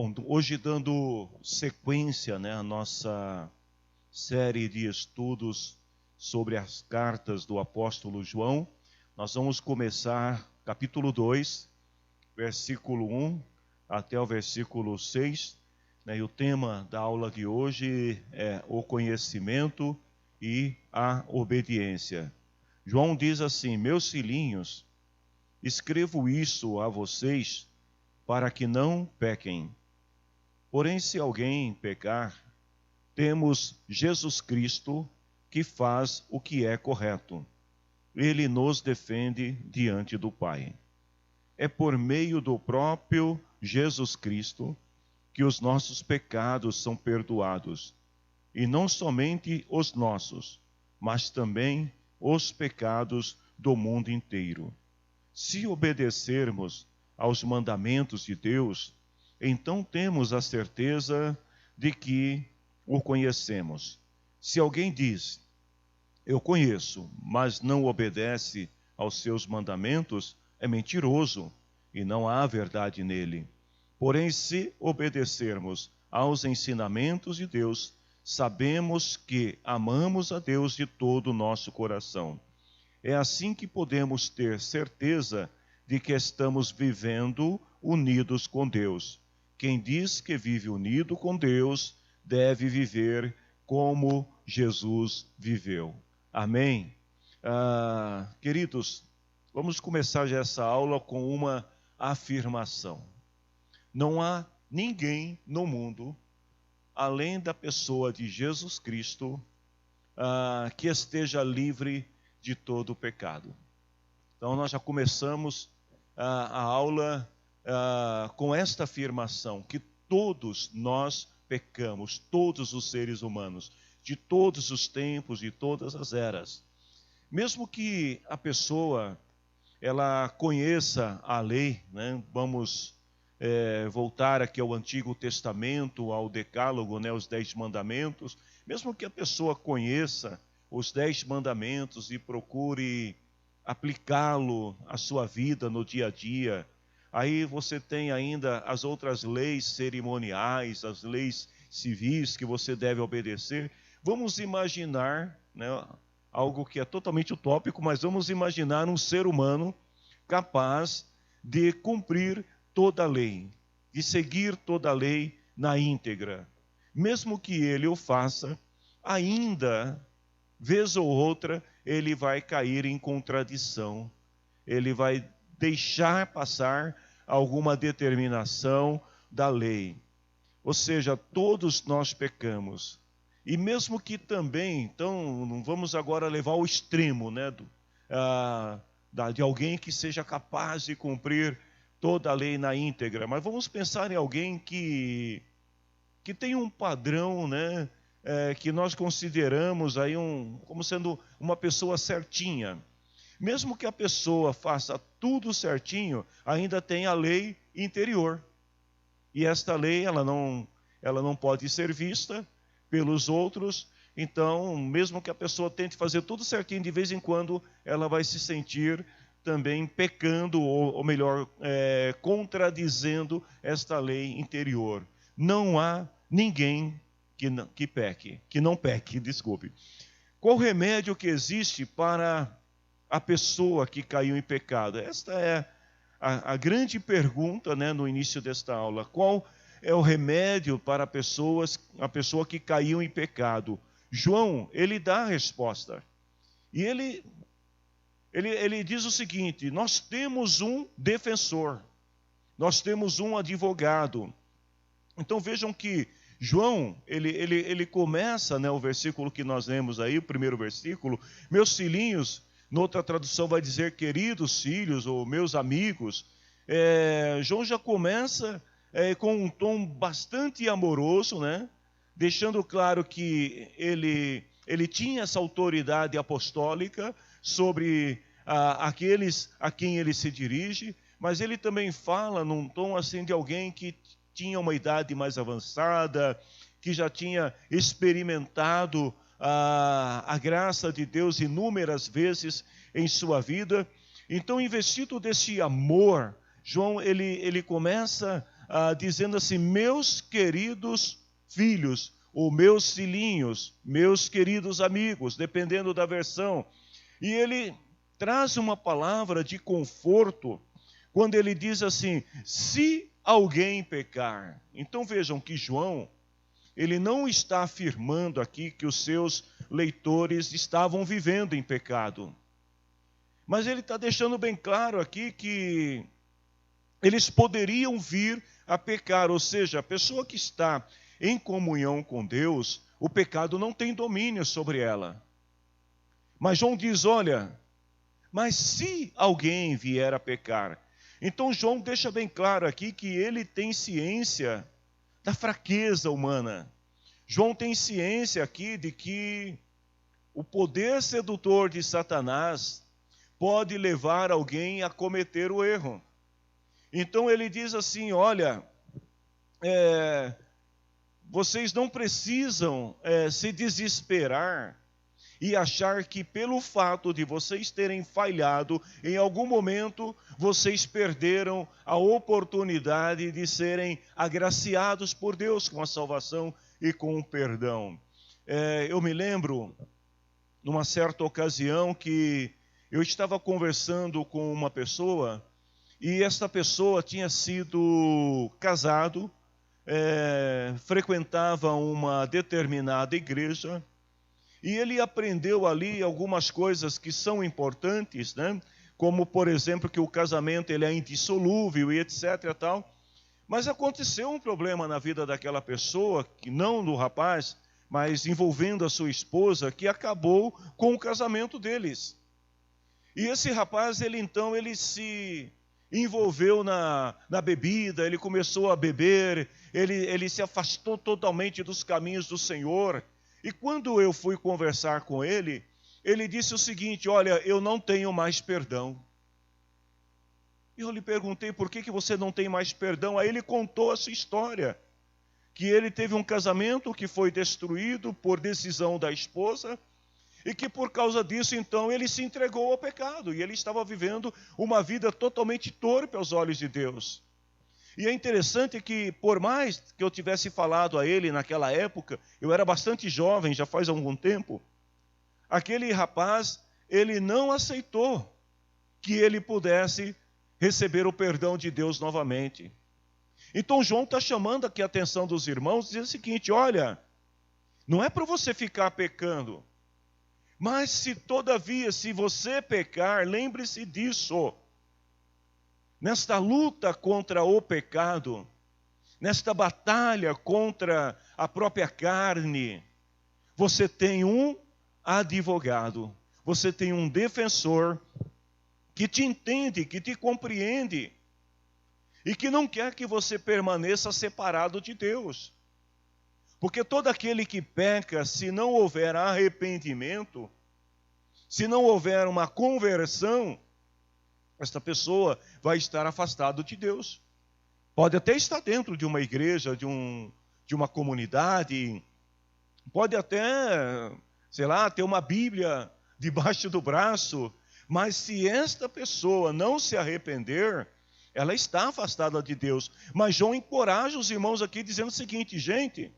Bom, hoje dando sequência, à nossa série de estudos sobre as cartas do apóstolo João, nós vamos começar capítulo 2, versículo 1 até o versículo 6, e o tema da aula de hoje é o conhecimento e a obediência. João diz assim: meus filhinhos, escrevo isso a vocês para que não pequem. Porém, se alguém pecar, temos Jesus Cristo que faz o que é correto. Ele nos defende diante do Pai. É por meio do próprio Jesus Cristo que os nossos pecados são perdoados. E não somente os nossos, mas também os pecados do mundo inteiro. Se obedecermos aos mandamentos de Deus, então temos a certeza de que o conhecemos. Se alguém diz, eu conheço, mas não obedece aos seus mandamentos, é mentiroso e não há verdade nele. Porém, se obedecermos aos ensinamentos de Deus, sabemos que amamos a Deus de todo o nosso coração. É assim que podemos ter certeza de que estamos vivendo unidos com Deus. Quem diz que vive unido com Deus, deve viver como Jesus viveu. Amém? Queridos, vamos começar já essa aula com uma afirmação. Não há ninguém no mundo, além da pessoa de Jesus Cristo, que esteja livre de todo o pecado. Então nós já começamos a aula com esta afirmação, que todos nós pecamos, todos os seres humanos, de todos os tempos, de todas as eras. Mesmo que a pessoa ela conheça a lei, vamos voltar aqui ao Antigo Testamento, ao Decálogo, os 10 mandamentos, mesmo que a pessoa conheça os 10 mandamentos e procure aplicá-lo à sua vida no dia a dia, aí você tem ainda as outras leis cerimoniais, as leis civis que você deve obedecer. Vamos imaginar, algo que é totalmente utópico, mas vamos imaginar um ser humano capaz de cumprir toda a lei, de seguir toda a lei na íntegra. Mesmo que ele o faça, ainda, vez ou outra, ele vai cair em contradição. Ele vai deixar passar alguma determinação da lei. Ou seja, todos nós pecamos. E mesmo que também, então, vamos agora levar ao extremo, de alguém que seja capaz de cumprir toda a lei na íntegra. Mas vamos pensar em alguém que tem um padrão, que nós consideramos aí como sendo uma pessoa certinha. Mesmo que a pessoa faça tudo certinho, ainda tem a lei interior. E esta lei, ela não pode ser vista pelos outros. Então, mesmo que a pessoa tente fazer tudo certinho, de vez em quando, ela vai se sentir também pecando, ou melhor, contradizendo esta lei interior. Não há ninguém que não peque. Qual o remédio que existe para a pessoa que caiu em pecado? Esta é a grande pergunta, no início desta aula. Qual é o remédio para a pessoa que caiu em pecado? João, ele dá a resposta. E ele diz o seguinte: nós temos um defensor, nós temos um advogado. Então vejam que João, ele começa, o versículo que nós lemos aí, o primeiro versículo, meus filhinhos, noutra tradução vai dizer queridos filhos ou meus amigos. João já começa com um tom bastante amoroso, deixando claro que ele tinha essa autoridade apostólica sobre aqueles a quem ele se dirige, mas ele também fala num tom assim de alguém que tinha uma idade mais avançada, que já tinha experimentado a graça de Deus inúmeras vezes em sua vida. Então, investido desse amor, João ele começa dizendo assim: meus queridos filhos, ou meus filhinhos, meus queridos amigos, dependendo da versão. E ele traz uma palavra de conforto quando ele diz assim: se alguém pecar. Então vejam que João, ele não está afirmando aqui que os seus leitores estavam vivendo em pecado. Mas ele está deixando bem claro aqui que eles poderiam vir a pecar, ou seja, a pessoa que está em comunhão com Deus, o pecado não tem domínio sobre ela. Mas João diz: olha, mas se alguém vier a pecar. Então João deixa bem claro aqui que ele tem ciência da fraqueza humana. João tem ciência aqui de que o poder sedutor de Satanás pode levar alguém a cometer o erro. Então ele diz assim: olha, vocês não precisam se desesperar e achar que pelo fato de vocês terem falhado, em algum momento vocês perderam a oportunidade de serem agraciados por Deus com a salvação e com o perdão. Eu me lembro, numa certa ocasião, que eu estava conversando com uma pessoa, e esta pessoa tinha sido casado, frequentava uma determinada igreja, e ele aprendeu ali algumas coisas que são importantes, né? Como, por exemplo, que o casamento ele é indissolúvel e etc. Tal. Mas aconteceu um problema na vida daquela pessoa, que não do rapaz, mas envolvendo a sua esposa, que acabou com o casamento deles. E esse rapaz, ele se envolveu na bebida, ele começou a beber, ele se afastou totalmente dos caminhos do Senhor. E quando eu fui conversar com ele, ele disse o seguinte: olha, eu não tenho mais perdão. E eu lhe perguntei: por que você não tem mais perdão? Aí ele contou a sua história, que ele teve um casamento que foi destruído por decisão da esposa, e que por causa disso, então, ele se entregou ao pecado, e ele estava vivendo uma vida totalmente torpe aos olhos de Deus. E é interessante que, por mais que eu tivesse falado a ele naquela época, eu era bastante jovem, já faz algum tempo, aquele rapaz, ele não aceitou que ele pudesse receber o perdão de Deus novamente. Então João está chamando aqui a atenção dos irmãos, dizendo o seguinte: olha, não é para você ficar pecando, mas se todavia, se você pecar, lembre-se disso. Nesta luta contra o pecado, nesta batalha contra a própria carne, você tem um advogado, você tem um defensor que te entende, que te compreende e que não quer que você permaneça separado de Deus. Porque todo aquele que peca, se não houver arrependimento, se não houver uma conversão, esta pessoa vai estar afastada de Deus. Pode até estar dentro de uma igreja, de uma comunidade, pode até, sei lá, ter uma Bíblia debaixo do braço, mas se esta pessoa não se arrepender, ela está afastada de Deus. Mas João encoraja os irmãos aqui dizendo o seguinte: gente,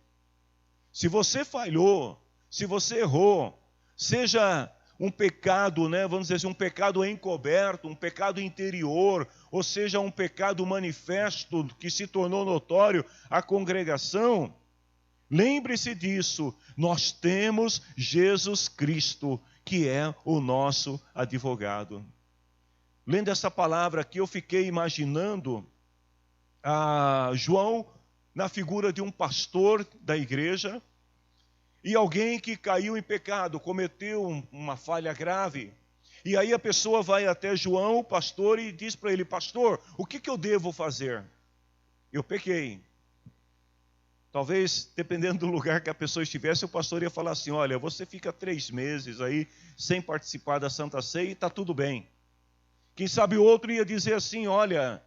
se você falhou, se você errou, seja um pecado, né, vamos dizer assim, um pecado encoberto, um pecado interior, ou seja, um pecado manifesto que se tornou notório à congregação, lembre-se disso, nós temos Jesus Cristo, que é o nosso advogado. Lendo essa palavra aqui, eu fiquei imaginando João na figura de um pastor da igreja, e alguém que caiu em pecado, cometeu uma falha grave. E aí a pessoa vai até João, o pastor, e diz para ele: pastor, o que eu devo fazer? Eu pequei. Talvez, dependendo do lugar que a pessoa estivesse, o pastor ia falar assim: olha, você fica 3 meses aí sem participar da Santa Ceia e está tudo bem. Quem sabe o outro ia dizer assim: olha,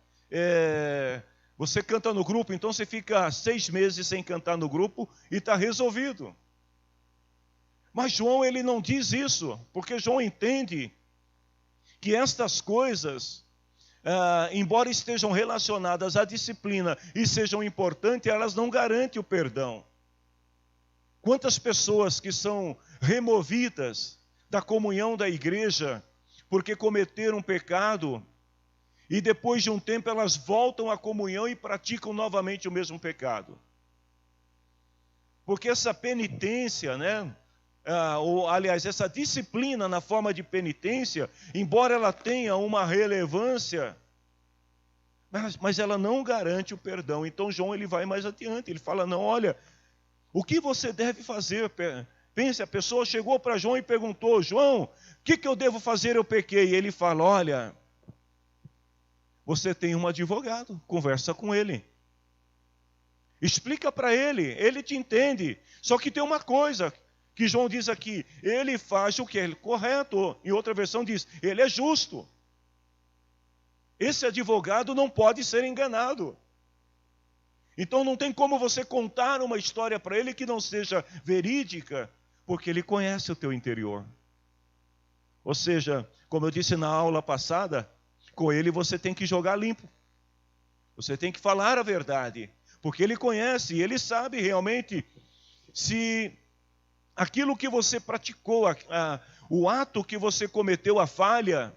você canta no grupo, então você fica 6 meses sem cantar no grupo e está resolvido. Mas João, ele não diz isso, porque João entende que estas coisas embora estejam relacionadas à disciplina e sejam importantes, elas não garantem o perdão. Quantas pessoas que são removidas da comunhão da igreja porque cometeram um pecado e depois de um tempo elas voltam à comunhão e praticam novamente o mesmo pecado. Porque essa penitência, né? Aliás, essa disciplina na forma de penitência, embora ela tenha uma relevância, mas ela não garante o perdão. Então João ele vai mais adiante, ele fala, não, olha, o que você deve fazer? Pense, a pessoa chegou para João e perguntou, João, o que eu devo fazer? Eu pequei. E ele fala, olha, você tem um advogado, conversa com ele. Explica para ele te entende. Só que tem uma coisa que João diz aqui, ele faz o que é correto. Em outra versão diz, ele é justo. Esse advogado não pode ser enganado. Então não tem como você contar uma história para ele que não seja verídica, porque ele conhece o teu interior. Ou seja, como eu disse na aula passada, com ele você tem que jogar limpo. Você tem que falar a verdade, porque ele conhece e ele sabe realmente se aquilo que você praticou, o ato que você cometeu, a falha,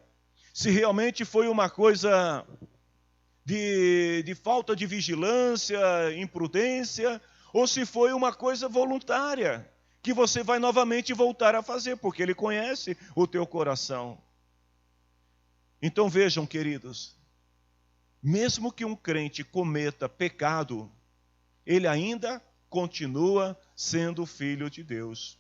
se realmente foi uma coisa de falta de vigilância, imprudência, ou se foi uma coisa voluntária, que você vai novamente voltar a fazer, porque ele conhece o teu coração. Então vejam, queridos, mesmo que um crente cometa pecado, ele ainda continua sendo filho de Deus.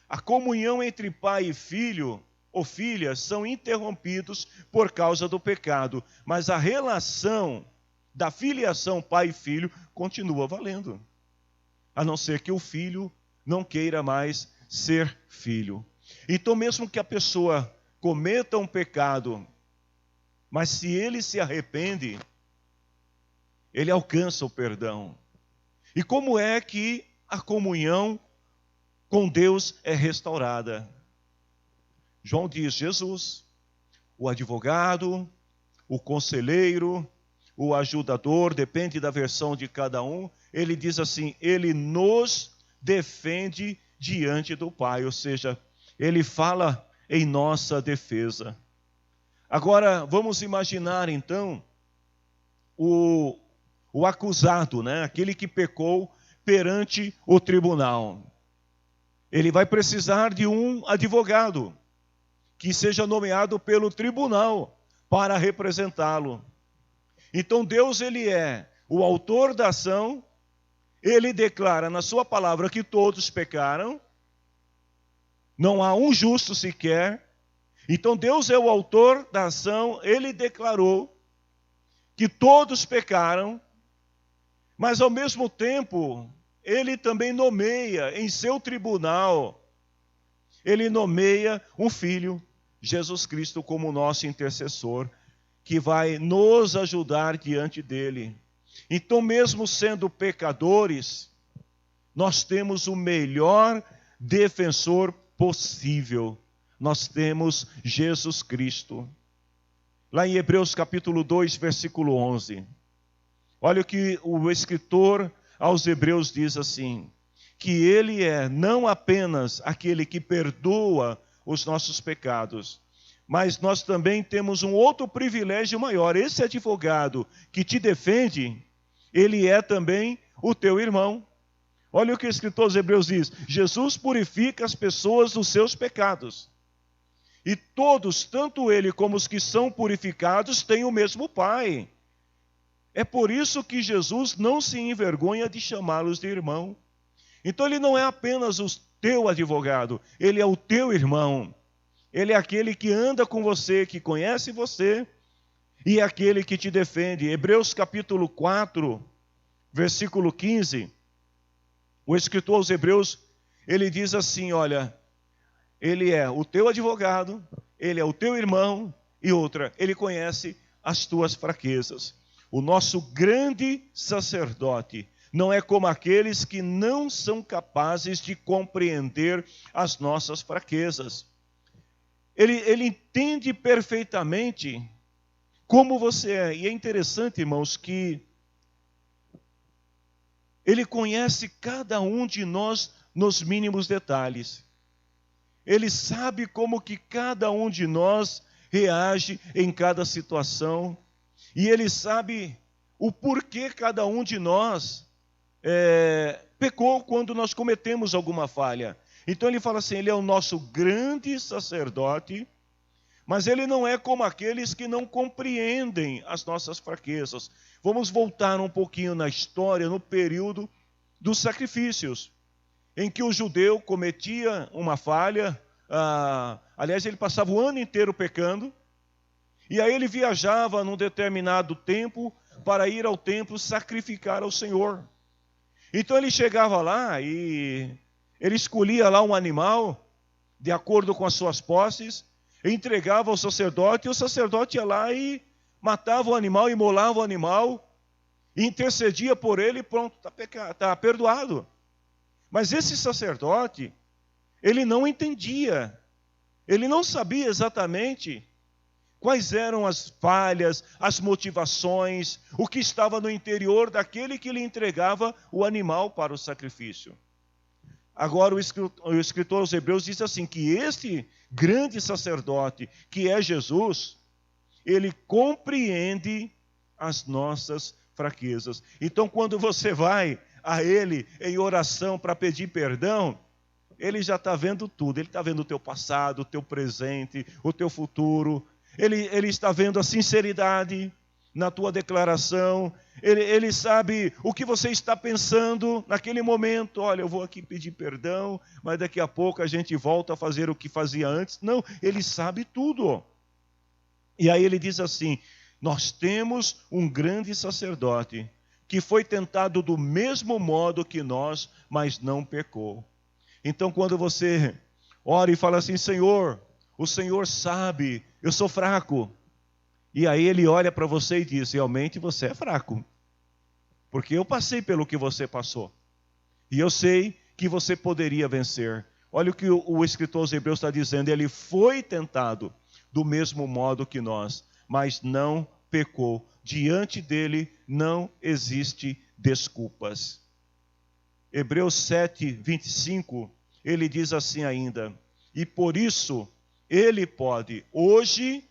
A comunhão entre pai e filho ou filha são interrompidos por causa do pecado, mas a relação da filiação pai e filho continua valendo, a não ser que o filho não queira mais ser filho. Então mesmo que a pessoa cometa um pecado, mas se ele se arrepende, ele alcança o perdão. E como é que a comunhão com Deus é restaurada? João diz, Jesus, o advogado, o conselheiro, o ajudador, depende da versão de cada um, ele diz assim, ele nos defende diante do Pai, ou seja, ele fala em nossa defesa. Agora, vamos imaginar então o acusado, né? Aquele que pecou perante o tribunal. Ele vai precisar de um advogado que seja nomeado pelo tribunal para representá-lo. Então Deus, ele é o autor da ação, ele declara na sua palavra que todos pecaram, não há um justo sequer. Então Deus é o autor da ação, ele declarou que todos pecaram, mas ao mesmo tempo, ele também nomeia em seu tribunal, ele nomeia um filho, Jesus Cristo, como nosso intercessor, que vai nos ajudar diante dele. Então, mesmo sendo pecadores, nós temos o melhor defensor possível. Nós temos Jesus Cristo. Lá em Hebreus capítulo 2, versículo 11. Olha o que o escritor aos Hebreus diz assim, que ele é não apenas aquele que perdoa os nossos pecados, mas nós também temos um outro privilégio maior. Esse advogado que te defende, ele é também o teu irmão. Olha o que o escritor aos Hebreus diz, Jesus purifica as pessoas dos seus pecados. E todos, tanto ele como os que são purificados, têm o mesmo Pai. É por isso que Jesus não se envergonha de chamá-los de irmão. Então ele não é apenas o teu advogado, ele é o teu irmão. Ele é aquele que anda com você, que conhece você, e é aquele que te defende. Hebreus capítulo 4, versículo 15, o escritor aos Hebreus, ele diz assim, olha, ele é o teu advogado, ele é o teu irmão, e outra, ele conhece as tuas fraquezas. O nosso grande sacerdote não é como aqueles que não são capazes de compreender as nossas fraquezas. Ele entende perfeitamente como você é. E é interessante, irmãos, que Ele conhece cada um de nós nos mínimos detalhes. Ele sabe como que cada um de nós reage em cada situação. E Ele sabe o porquê cada um de nós pecou quando nós cometemos alguma falha. Então Ele fala assim, Ele é o nosso grande sacerdote, mas Ele não é como aqueles que não compreendem as nossas fraquezas. Vamos voltar um pouquinho na história, no período dos sacrifícios, em que o judeu cometia uma falha, aliás, ele passava o ano inteiro pecando, e aí ele viajava num determinado tempo para ir ao templo sacrificar ao Senhor. Então ele chegava lá e ele escolhia lá um animal, de acordo com as suas posses, entregava ao sacerdote, e o sacerdote ia lá e matava o animal, imolava o animal, intercedia por ele e pronto, está perdoado. Mas esse sacerdote, ele não entendia, ele não sabia exatamente quais eram as falhas, as motivações, o que estava no interior daquele que lhe entregava o animal para o sacrifício. Agora o escritor aos Hebreus diz assim, que este grande sacerdote, que é Jesus, ele compreende as nossas fraquezas. Então, quando você vai a Ele em oração para pedir perdão, Ele já está vendo tudo. Ele está vendo o teu passado, o teu presente, o teu futuro. Ele está vendo a sinceridade na tua declaração. Ele sabe o que você está pensando naquele momento. Olha, eu vou aqui pedir perdão, mas daqui a pouco a gente volta a fazer o que fazia antes. Não, Ele sabe tudo. E aí ele diz assim, nós temos um grande sacerdote que foi tentado do mesmo modo que nós, mas não pecou. Então, quando você ora e fala assim, Senhor, o Senhor sabe, eu sou fraco. E aí Ele olha para você e diz, realmente você é fraco. Porque eu passei pelo que você passou. E eu sei que você poderia vencer. Olha o que o escritor aos Hebreus está dizendo, Ele foi tentado do mesmo modo que nós, mas não pecou. Diante dele não existe desculpas. Hebreus 7, 25, ele diz assim ainda, e por isso ele pode, hoje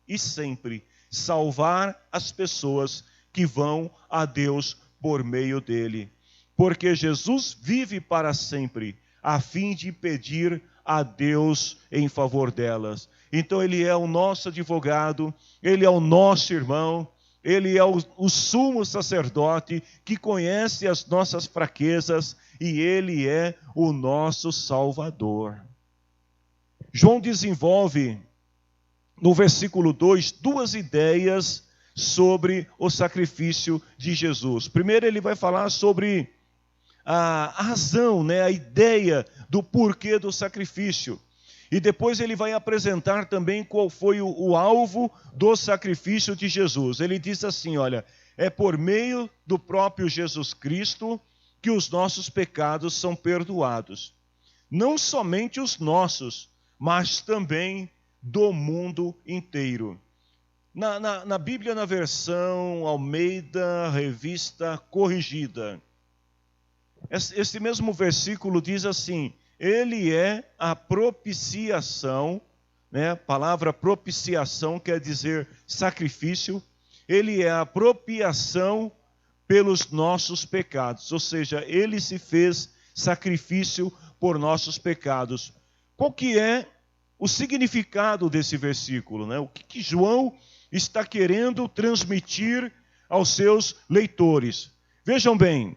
e sempre, salvar as pessoas que vão a Deus por meio dele. Porque Jesus vive para sempre, a fim de pedir a Deus em favor delas. Então ele é o nosso advogado, ele é o nosso irmão, ele é o sumo sacerdote que conhece as nossas fraquezas e ele é o nosso Salvador. João desenvolve no versículo 2 duas ideias sobre o sacrifício de Jesus. Primeiro ele vai falar sobre a razão, a ideia do porquê do sacrifício. E depois ele vai apresentar também qual foi o alvo do sacrifício de Jesus. Ele diz assim, olha, é por meio do próprio Jesus Cristo que os nossos pecados são perdoados. Não somente os nossos, mas também do mundo inteiro. Na Bíblia, na versão Almeida, revista corrigida, esse mesmo versículo diz assim, ele é a propiciação, a palavra propiciação quer dizer sacrifício, ele é a propiciação pelos nossos pecados, ou seja, ele se fez sacrifício por nossos pecados. Qual que é o significado desse versículo? O que João está querendo transmitir aos seus leitores? Vejam bem,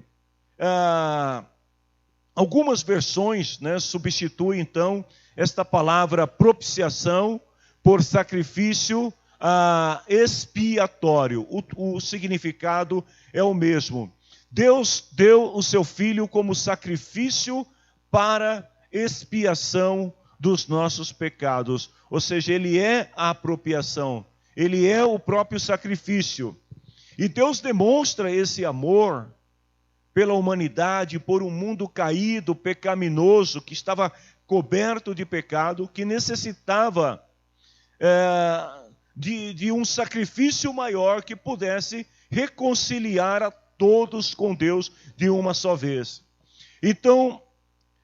algumas versões substituem, então, esta palavra propiciação por sacrifício expiatório. O significado é o mesmo. Deus deu o seu Filho como sacrifício para expiação dos nossos pecados. Ou seja, Ele é a apropriação. Ele é o próprio sacrifício. E Deus demonstra esse amor pela humanidade, por um mundo caído, pecaminoso, que estava coberto de pecado, que necessitava de um sacrifício maior que pudesse reconciliar a todos com Deus de uma só vez. Então,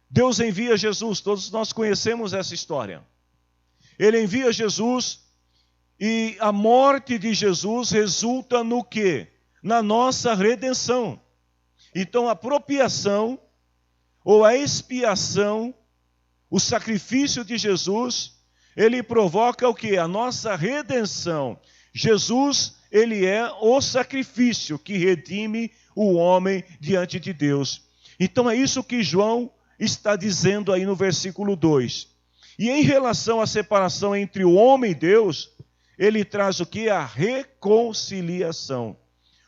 Deus envia Jesus, todos nós conhecemos essa história. Ele envia Jesus e a morte de Jesus resulta no quê? Na nossa redenção. Então, a apropriação ou a expiação, o sacrifício de Jesus, ele provoca o quê? A nossa redenção. Jesus, ele é o sacrifício que redime o homem diante de Deus. Então, é isso que João está dizendo aí no versículo 2. E em relação à separação entre o homem e Deus, ele traz o que? A reconciliação.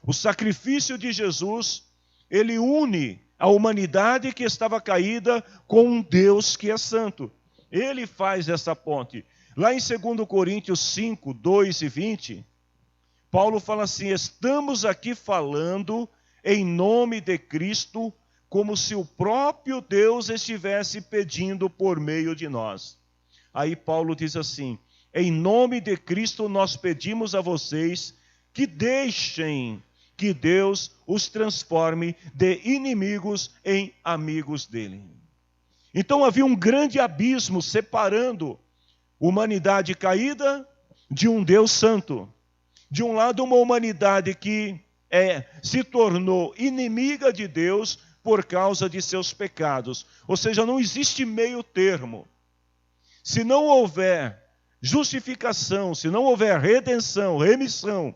O sacrifício de Jesus, ele une a humanidade que estava caída com um Deus que é santo. Ele faz essa ponte. Lá em 2 Coríntios 5, 2 e 20, Paulo fala assim: estamos aqui falando em nome de Cristo, como se o próprio Deus estivesse pedindo por meio de nós. Aí Paulo diz assim: em nome de Cristo nós pedimos a vocês que deixem que Deus os transforme de inimigos em amigos dele. Então havia um grande abismo separando humanidade caída de um Deus santo. De um lado, uma humanidade que se tornou inimiga de Deus por causa de seus pecados. Ou seja, não existe meio termo. Se não houver justificação, se não houver redenção, remissão,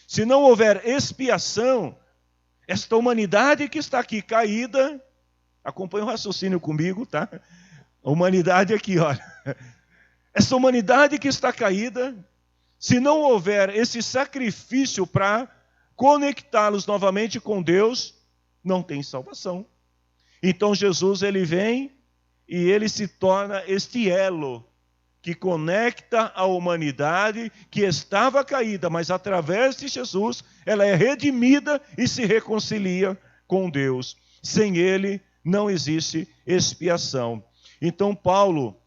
se não houver expiação, esta humanidade que está aqui caída, acompanha o raciocínio comigo, tá? A humanidade aqui, olha. Essa humanidade que está caída, se não houver esse sacrifício para conectá-los novamente com Deus, não tem salvação. Então Jesus, ele vem e ele se torna este elo que conecta a humanidade que estava caída, mas através de Jesus ela é redimida e se reconcilia com Deus. Sem ele não existe expiação. Então Paulo,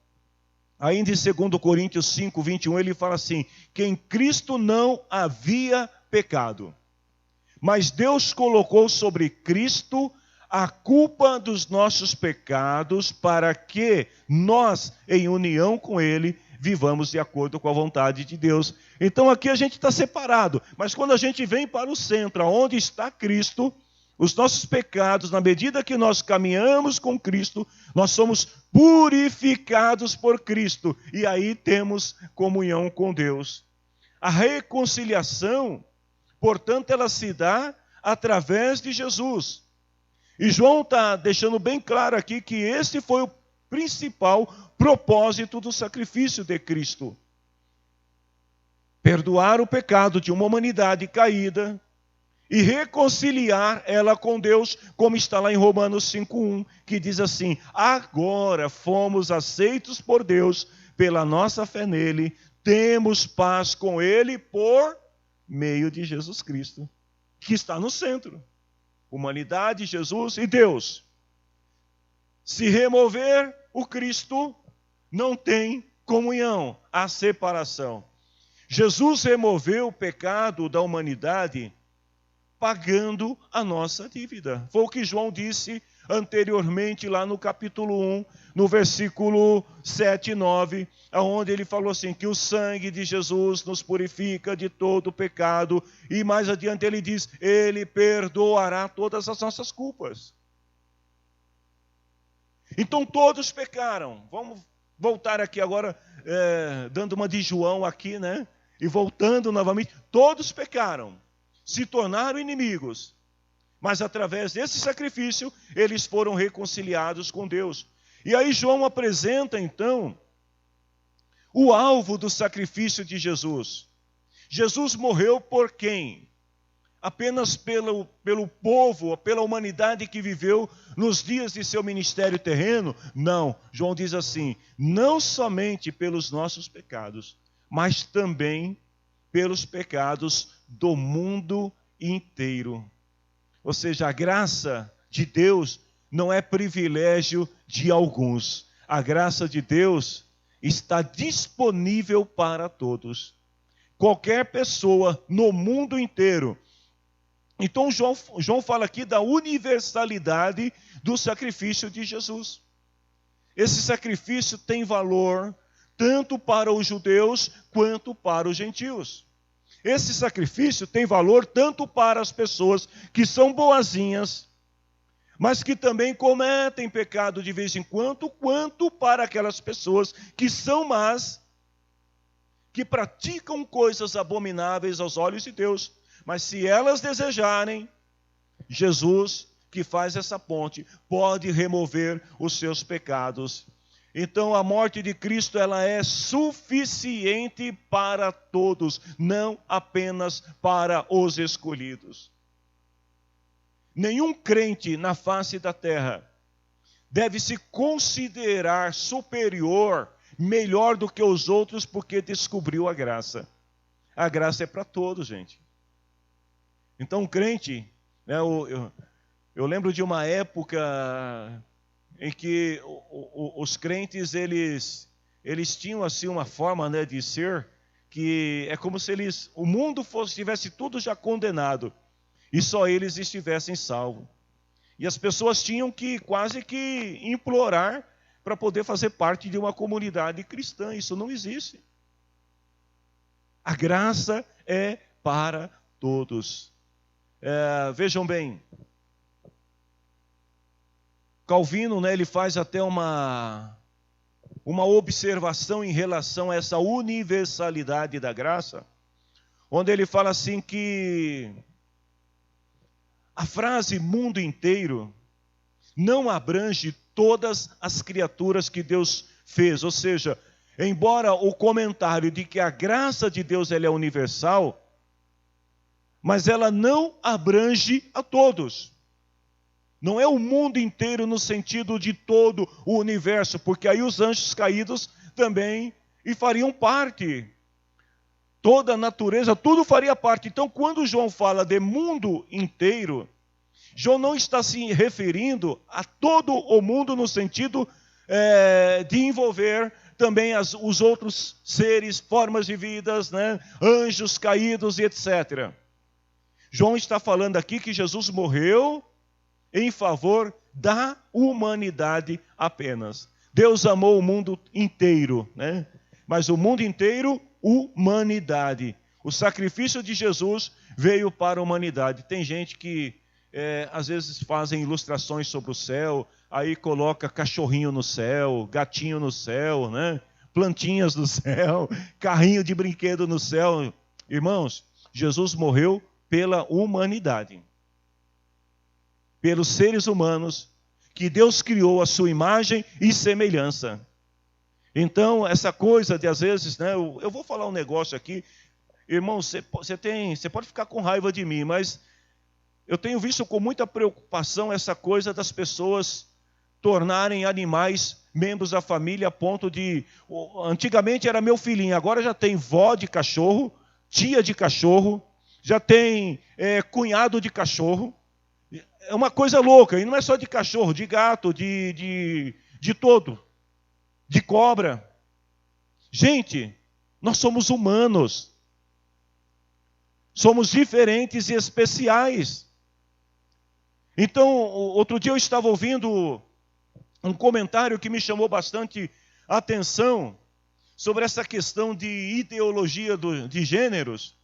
ainda em 2 Coríntios 5, 21, ele fala assim: que em Cristo não havia pecado, mas Deus colocou sobre Cristo a culpa dos nossos pecados para que nós, em união com Ele, vivamos de acordo com a vontade de Deus. Então aqui a gente está separado, mas quando a gente vem para o centro, onde está Cristo, os nossos pecados, na medida que nós caminhamos com Cristo, nós somos purificados por Cristo, e aí temos comunhão com Deus. A reconciliação, portanto, ela se dá através de Jesus. E João está deixando bem claro aqui que esse foi o principal propósito do sacrifício de Cristo. Perdoar o pecado de uma humanidade caída e reconciliar ela com Deus, como está lá em Romanos 5:1, que diz assim: agora fomos aceitos por Deus pela nossa fé nele, temos paz com ele por meio de Jesus Cristo, que está no centro. Humanidade, Jesus e Deus. Se remover o Cristo, não tem comunhão, há separação. Jesus removeu o pecado da humanidade pagando a nossa dívida. Foi o que João disse anteriormente lá no capítulo 1, no versículo 7 e 9, onde ele falou assim, que o sangue de Jesus nos purifica de todo pecado, e mais adiante ele diz, ele perdoará todas as nossas culpas. Então todos pecaram. Vamos voltar aqui agora, dando uma de João aqui, né? E voltando novamente, todos pecaram, se tornaram inimigos, mas através desse sacrifício, eles foram reconciliados com Deus. E aí João apresenta então o alvo do sacrifício de Jesus. Jesus morreu por quem? Apenas pelo povo, pela humanidade que viveu nos dias de seu ministério terreno? Não, João diz assim, não somente pelos nossos pecados, mas também pelos pecados do mundo inteiro. Ou seja, a graça de Deus não é privilégio de alguns. A graça de Deus está disponível para todos. qualquer pessoa no mundo inteiro. Então João fala aqui da universalidade do sacrifício de Jesus. Esse sacrifício tem valor tanto para os judeus quanto para os gentios. Esse sacrifício tem valor tanto para as pessoas que são boazinhas, mas que também cometem pecado de vez em quando, quanto para aquelas pessoas que são más, que praticam coisas abomináveis aos olhos de Deus. Mas se elas desejarem, Jesus, que faz essa ponte, pode remover os seus pecados. Então a morte de Cristo, ela é suficiente para todos, não apenas para os escolhidos. Nenhum crente na face da terra deve se considerar superior, melhor do que os outros, porque descobriu a graça. A graça é para todos, gente. Então, o crente, né, eu lembro de uma época em que os crentes, eles tinham assim uma forma, né, de ser, que é como se o mundo tivesse tudo já condenado, e só eles estivessem salvos. E as pessoas tinham que quase que implorar para poder fazer parte de uma comunidade cristã. Isso não existe. A graça é para todos. Vejam bem, Calvino, né, ele faz até uma observação em relação a essa universalidade da graça, onde ele fala assim que a frase mundo inteiro não abrange todas as criaturas que Deus fez. Ou seja, embora o comentário de que a graça de Deus ela é universal, mas ela não abrange a todos. Não é o mundo inteiro no sentido de todo o universo, porque aí os anjos caídos também fariam parte. Toda a natureza, tudo faria parte. Então, quando João fala de mundo inteiro, João não está se referindo a todo o mundo no sentido de envolver também os outros seres, formas de vidas, né? Anjos caídos e etc. João está falando aqui que Jesus morreu em favor da humanidade apenas. Deus amou o mundo inteiro, né? Mas o mundo inteiro, humanidade. O sacrifício de Jesus veio para a humanidade. Tem gente que às vezes fazem ilustrações sobre o céu, aí coloca cachorrinho no céu, gatinho no céu, né? Plantinhas no céu, carrinho de brinquedo no céu. Irmãos, Jesus morreu pela humanidade, pelos seres humanos que Deus criou à sua imagem e semelhança. Então, essa coisa de às vezes, né, eu vou falar um negócio aqui, irmão, você pode ficar com raiva de mim, mas eu tenho visto com muita preocupação essa coisa das pessoas tornarem animais membros da família a ponto de... Antigamente era meu filhinho, agora já tem vó de cachorro, tia de cachorro, já tem cunhado de cachorro. É uma coisa louca, e não é só de cachorro, de gato, de todo, de cobra. Gente, nós somos humanos. Somos diferentes e especiais. Então, outro dia eu estava ouvindo um comentário que me chamou bastante atenção sobre essa questão de ideologia de gêneros.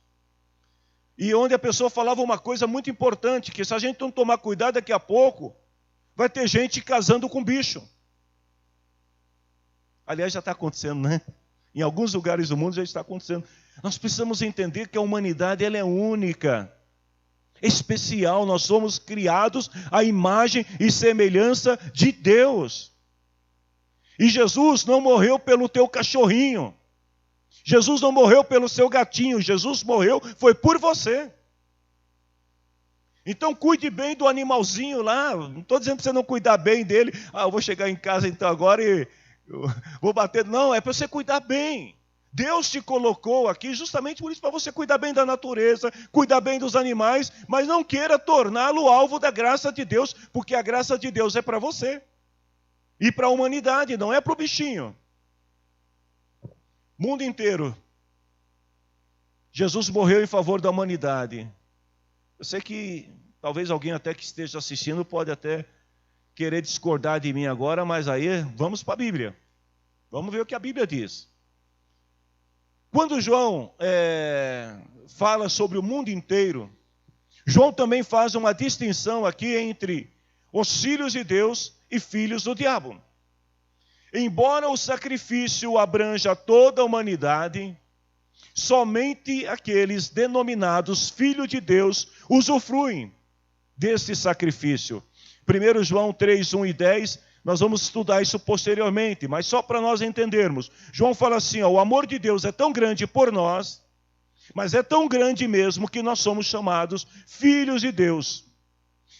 E onde a pessoa falava uma coisa muito importante, que se a gente não tomar cuidado, daqui a pouco vai ter gente casando com bicho. Aliás, já está acontecendo, né? Em alguns lugares do mundo já está acontecendo. Nós precisamos entender que a humanidade ela é única, especial. Nós somos criados à imagem e semelhança de Deus. E Jesus não morreu pelo teu cachorrinho. Jesus não morreu pelo seu gatinho. Jesus morreu, foi por você. Então cuide bem do animalzinho lá. Não estou dizendo para você não cuidar bem dele. Eu vou chegar em casa então agora e vou bater. Não, é para você cuidar bem. Deus te colocou aqui justamente por isso, para você cuidar bem da natureza, cuidar bem dos animais, mas não queira torná-lo alvo da graça de Deus, porque a graça de Deus é para você. E para a humanidade, não é para o bichinho. Mundo inteiro. Jesus morreu em favor da humanidade. Eu sei que talvez alguém até que esteja assistindo pode até querer discordar de mim agora, mas aí vamos para a Bíblia. Vamos ver o que a Bíblia diz. Quando João fala sobre o mundo inteiro, João também faz uma distinção aqui entre os filhos de Deus e filhos do diabo. Embora o sacrifício abranja toda a humanidade, somente aqueles denominados filhos de Deus usufruem desse sacrifício. 1 João 3, 1 e 10, nós vamos estudar isso posteriormente, mas só para nós entendermos. João fala assim, ó, o amor de Deus é tão grande por nós, mas é tão grande mesmo que nós somos chamados filhos de Deus.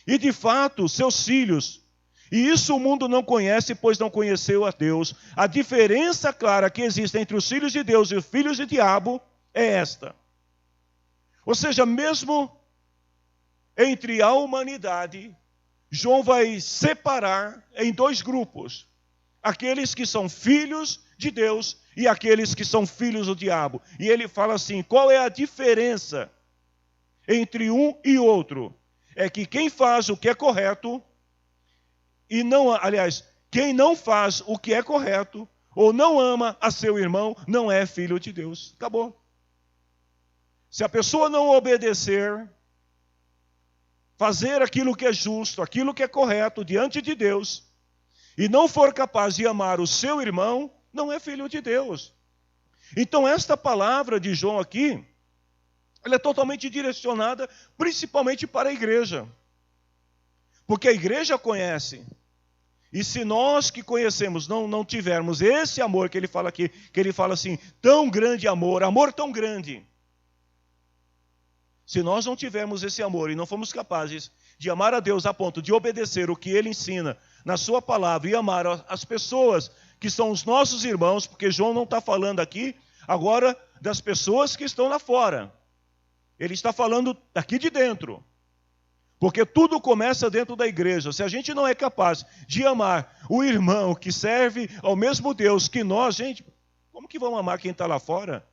E de fato, seus filhos. E isso o mundo não conhece, pois não conheceu a Deus. A diferença clara que existe entre os filhos de Deus e os filhos do diabo é esta. Ou seja, mesmo entre a humanidade, João vai separar em dois grupos. Aqueles que são filhos de Deus e aqueles que são filhos do diabo. E ele fala assim, qual é a diferença entre um e outro? É que quem faz o que é correto, e não, aliás, quem não faz o que é correto, ou não ama a seu irmão, não é filho de Deus. Acabou. Se a pessoa não obedecer, fazer aquilo que é justo, aquilo que é correto diante de Deus, e não for capaz de amar o seu irmão, não é filho de Deus. Então esta palavra de João aqui, ela é totalmente direcionada principalmente para a igreja. Porque a igreja conhece. E se nós que conhecemos não tivermos esse amor que ele fala aqui, que ele fala assim, tão grande amor, amor tão grande. Se nós não tivermos esse amor e não formos capazes de amar a Deus a ponto de obedecer o que ele ensina na sua palavra e amar as pessoas que são os nossos irmãos, porque João não está falando aqui agora das pessoas que estão lá fora. Ele está falando daqui de dentro. Porque tudo começa dentro da igreja. Se a gente não é capaz de amar o irmão que serve ao mesmo Deus que nós, gente, como que vamos amar quem está lá fora?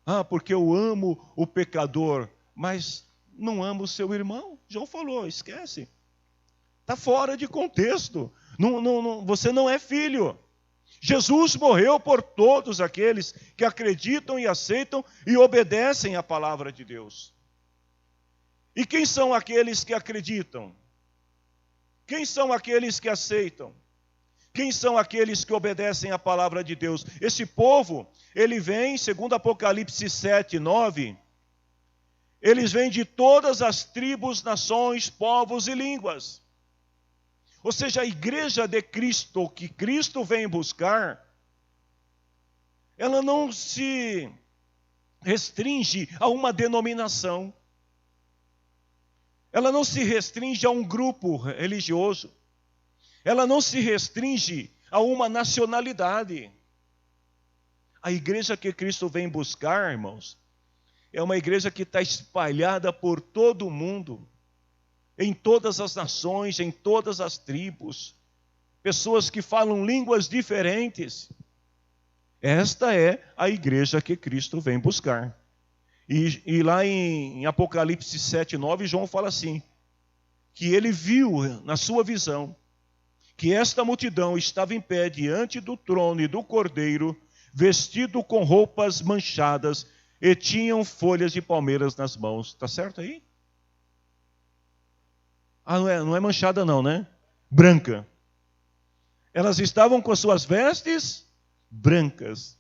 Ah, porque eu amo o pecador, mas não amo o seu irmão? João falou, esquece. Está fora de contexto. Você não é filho. Jesus morreu por todos aqueles que acreditam e aceitam e obedecem à palavra de Deus. E quem são aqueles que acreditam? Quem são aqueles que aceitam? Quem são aqueles que obedecem à palavra de Deus? Esse povo, ele vem, segundo Apocalipse 7, 9, eles vêm de todas as tribos, nações, povos e línguas. Ou seja, a igreja de Cristo, que Cristo vem buscar, ela não se restringe a uma denominação. Ela não se restringe a um grupo religioso. Ela não se restringe a uma nacionalidade. A igreja que Cristo vem buscar, irmãos, é uma igreja que está espalhada por todo o mundo, em todas as nações, em todas as tribos, pessoas que falam línguas diferentes. Esta é a igreja que Cristo vem buscar. E lá em Apocalipse 7, 9, João fala assim, que ele viu na sua visão, que esta multidão estava em pé diante do trono e do Cordeiro, vestido com roupas manchadas, e tinham folhas de palmeiras nas mãos. Está certo aí? Ah, não é manchada não, né? Branca. Elas estavam com as suas vestes brancas.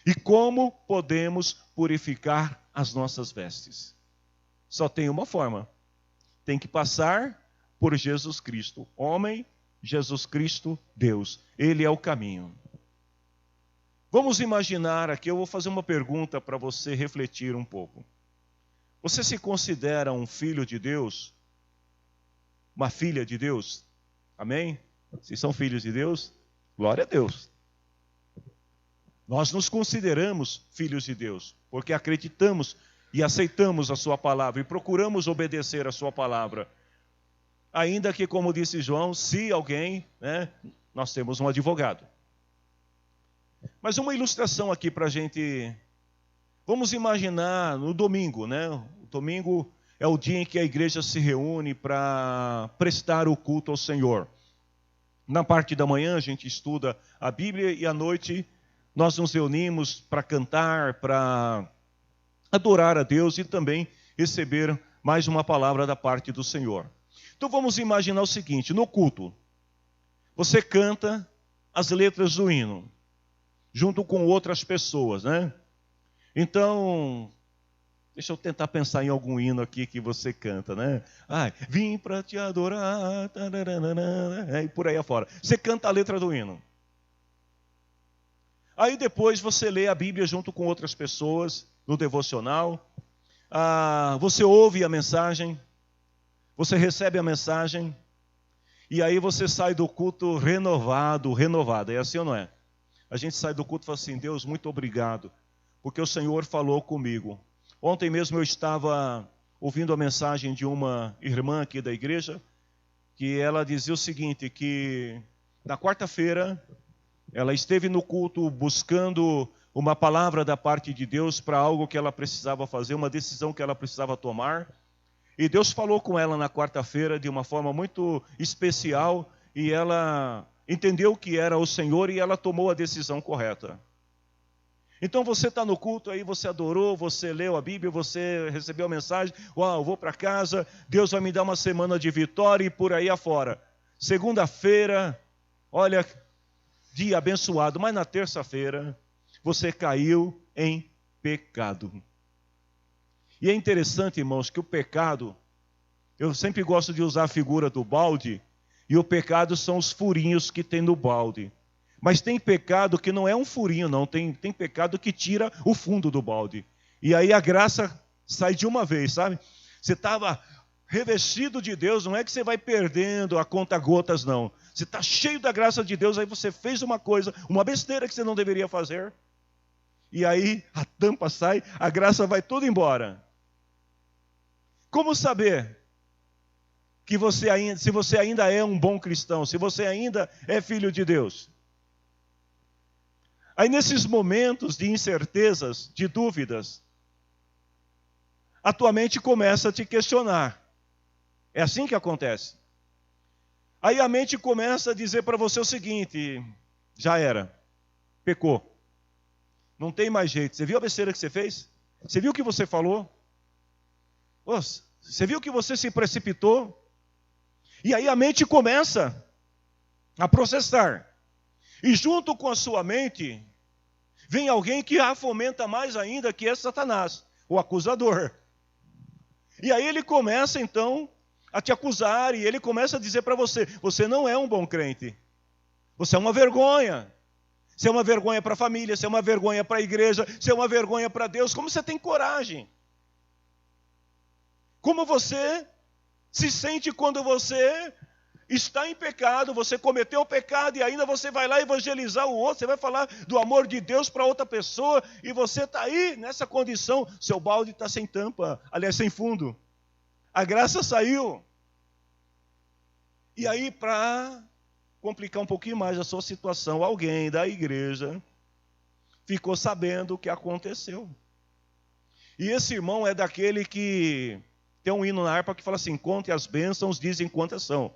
E como podemos purificar as nossas vestes? Só tem uma forma. Tem que passar por Jesus Cristo. Homem, Jesus Cristo, Deus. Ele é o caminho. Vamos imaginar aqui, eu vou fazer uma pergunta para você refletir um pouco. Você se considera um filho de Deus? Uma filha de Deus? Amém? Vocês são filhos de Deus? Glória a Deus. Nós nos consideramos filhos de Deus, porque acreditamos e aceitamos a sua palavra e procuramos obedecer a sua palavra. Ainda que, como disse João, se alguém, nós temos um advogado. Mas uma ilustração aqui para a gente Vamos imaginar no domingo, né? O domingo é o dia em que a igreja se reúne para prestar o culto ao Senhor. Na parte da manhã a gente estuda a Bíblia e à noite nós nos reunimos para cantar, para adorar a Deus e também receber mais uma palavra da parte do Senhor. Então vamos imaginar o seguinte, no culto, você canta as letras do hino, junto com outras pessoas, né? Então, deixa eu tentar pensar em algum hino aqui que você canta, né? Ai, vim para te adorar, e por aí afora. Você canta a letra do hino. Aí depois você lê a Bíblia junto com outras pessoas, no devocional. Você ouve a mensagem, você recebe a mensagem, e aí você sai do culto renovado. É assim ou não é? A gente sai do culto e fala assim, Deus, muito obrigado, porque o Senhor falou comigo. Ontem mesmo eu estava ouvindo a mensagem de uma irmã aqui da igreja, que ela dizia o seguinte, que na quarta-feira ela esteve no culto buscando uma palavra da parte de Deus para algo que ela precisava fazer, uma decisão que ela precisava tomar. E Deus falou com ela na quarta-feira de uma forma muito especial e ela entendeu que era o Senhor e ela tomou a decisão correta. Então você está no culto, aí você adorou, você leu a Bíblia, você recebeu a mensagem, uau, eu vou para casa, Deus vai me dar uma semana de vitória e por aí afora. Segunda-feira, olha, dia abençoado, mas na terça-feira você caiu em pecado. E é interessante, irmãos, que o pecado, eu sempre gosto de usar a figura do balde, e o pecado são os furinhos que tem no balde. Mas tem pecado que não é um furinho, não. Tem pecado que tira o fundo do balde. E aí a graça sai de uma vez, sabe? Você estava revestido de Deus, não é que você vai perdendo a conta-gotas, não. Você está cheio da graça de Deus, aí você fez uma coisa, uma besteira que você não deveria fazer. E aí a tampa sai, a graça vai toda embora. Como saber que se você ainda é um bom cristão, se você ainda é filho de Deus? Aí nesses momentos de incertezas, de dúvidas, a tua mente começa a te questionar. É assim que acontece. Aí a mente começa a dizer para você o seguinte, já era, pecou. Não tem mais jeito. Você viu a besteira que você fez? Você viu o que você falou? Você viu que você se precipitou? E aí a mente começa a processar. E junto com a sua mente, vem alguém que a fomenta mais ainda, que é Satanás, o acusador. E aí ele começa então a te acusar, e ele começa a dizer para você, você não é um bom crente. Você é uma vergonha. Você é uma vergonha para a família, você é uma vergonha para a igreja, você é uma vergonha para Deus. Como você tem coragem? Como você se sente quando você está em pecado, você cometeu o pecado e ainda você vai lá evangelizar o outro, você vai falar do amor de Deus para outra pessoa e você está aí nessa condição, seu balde está sem tampa, aliás, sem fundo. A graça saiu. E aí, para complicar um pouquinho mais a sua situação, alguém da igreja ficou sabendo o que aconteceu. E esse irmão é daquele que tem um hino na harpa que fala assim, conte as bênçãos, dizem quantas são.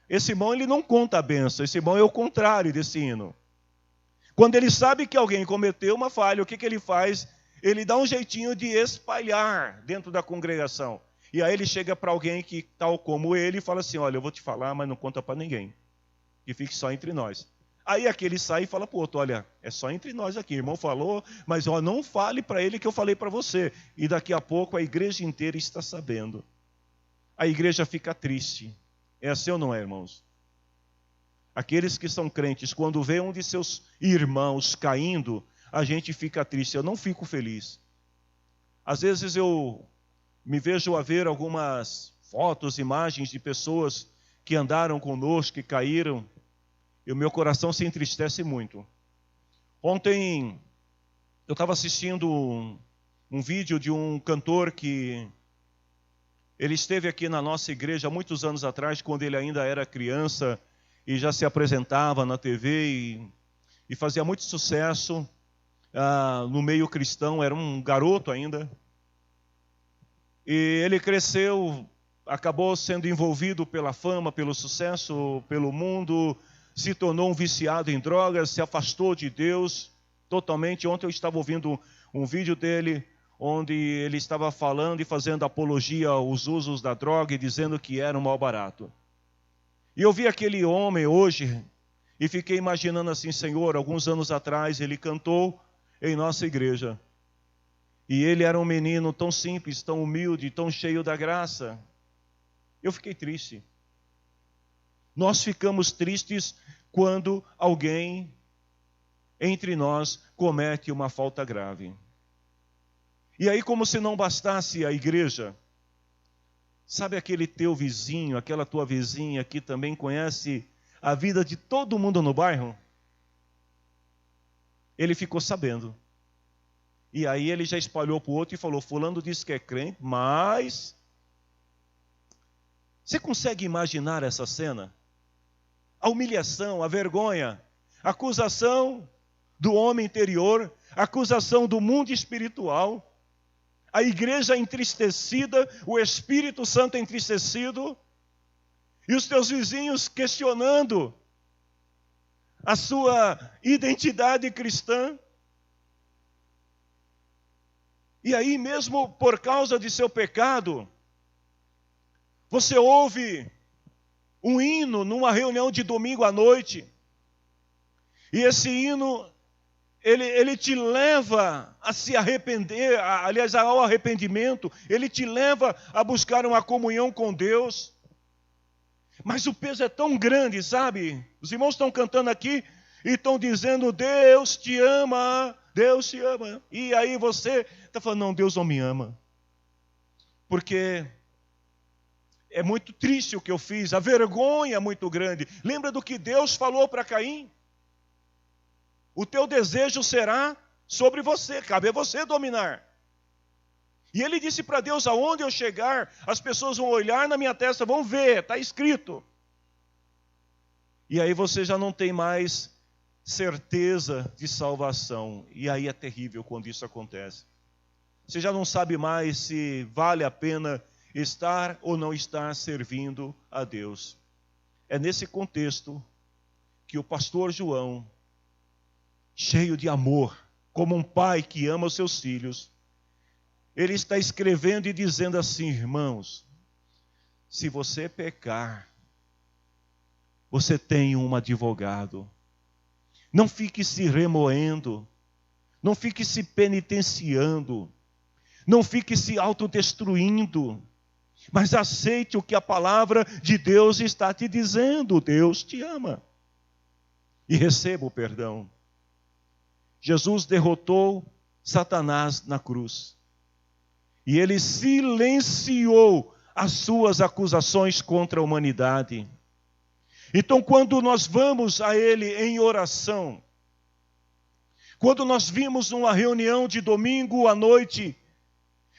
Esse irmão, ele não conta a bênção, esse irmão é o contrário desse hino. Quando ele sabe que alguém cometeu uma falha, o que ele faz? Ele dá um jeitinho de espalhar dentro da congregação. E aí ele chega para alguém que, tal como ele, e fala assim, olha, eu vou te falar, mas não conta para ninguém. Que fique só entre nós. Aí aquele sai e fala para o outro, olha, é só entre nós aqui, o irmão falou, mas ó, não fale para ele que eu falei para você. E daqui a pouco a igreja inteira está sabendo. A igreja fica triste. É assim ou não é, irmãos? Aqueles que são crentes, quando vê um de seus irmãos caindo, a gente fica triste. Eu não fico feliz. Às vezes eu me vejo a ver algumas fotos, imagens de pessoas que andaram conosco, que caíram, e o meu coração se entristece muito. Ontem eu estava assistindo um vídeo de um cantor que ele esteve aqui na nossa igreja há muitos anos atrás, quando ele ainda era criança e já se apresentava na TV e fazia muito sucesso. no meio cristão, era um garoto ainda. E ele cresceu, acabou sendo envolvido pela fama, pelo sucesso, pelo mundo, se tornou um viciado em drogas, se afastou de Deus totalmente. Ontem eu estava ouvindo um vídeo dele, onde ele estava falando e fazendo apologia aos usos da droga e dizendo que era um mal barato. E eu vi aquele homem hoje e fiquei imaginando assim, Senhor, alguns anos atrás ele cantou em nossa igreja. E ele era um menino tão simples, tão humilde, tão cheio da graça. Eu fiquei triste. Nós ficamos tristes quando alguém entre nós comete uma falta grave. E aí, como se não bastasse a igreja, sabe aquele teu vizinho, aquela tua vizinha que também conhece a vida de todo mundo no bairro? Ele ficou sabendo. E aí ele já espalhou para o outro e falou, fulano disse que é crente, mas... Você consegue imaginar essa cena? A humilhação, a vergonha, a acusação do homem interior, a acusação do mundo espiritual, a igreja entristecida, o Espírito Santo entristecido, e os teus vizinhos questionando a sua identidade cristã. E aí mesmo por causa de seu pecado, você ouve um hino numa reunião de domingo à noite, e esse hino, ele te leva a se arrepender, aliás, ao arrependimento, ele te leva a buscar uma comunhão com Deus. Mas o peso é tão grande, sabe? Os irmãos estão cantando aqui e estão dizendo, Deus te ama, Deus te ama. E aí você está falando, não, Deus não me ama. Porque é muito triste o que eu fiz, a vergonha é muito grande. Lembra do que Deus falou para Caim? O teu desejo será sobre você, cabe a você dominar. E ele disse para Deus, aonde eu chegar, as pessoas vão olhar na minha testa, vão ver, está escrito. E aí você já não tem mais certeza de salvação. E aí é terrível quando isso acontece. Você já não sabe mais se vale a pena estar ou não estar servindo a Deus. É nesse contexto que o pastor João, cheio de amor, como um pai que ama os seus filhos, ele está escrevendo e dizendo assim, irmãos, se você pecar, você tem um advogado. Não fique se remoendo, não fique se penitenciando, não fique se autodestruindo, mas aceite o que a palavra de Deus está te dizendo. Deus te ama. E receba o perdão. Jesus derrotou Satanás na cruz. E ele silenciou as suas acusações contra a humanidade. Então, quando nós vamos a ele em oração, quando nós vimos numa reunião de domingo à noite,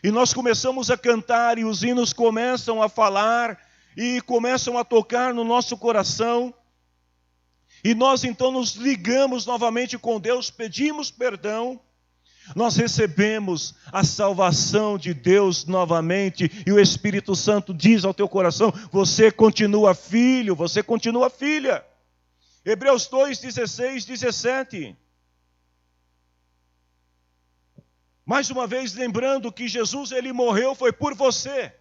e nós começamos a cantar, e os hinos começam a falar, e começam a tocar no nosso coração, e nós então nos ligamos novamente com Deus, pedimos perdão, nós recebemos a salvação de Deus novamente, e o Espírito Santo diz ao teu coração, você continua filho, você continua filha. Hebreus 2, 16, 17. Mais uma vez lembrando que Jesus, ele morreu, foi por você.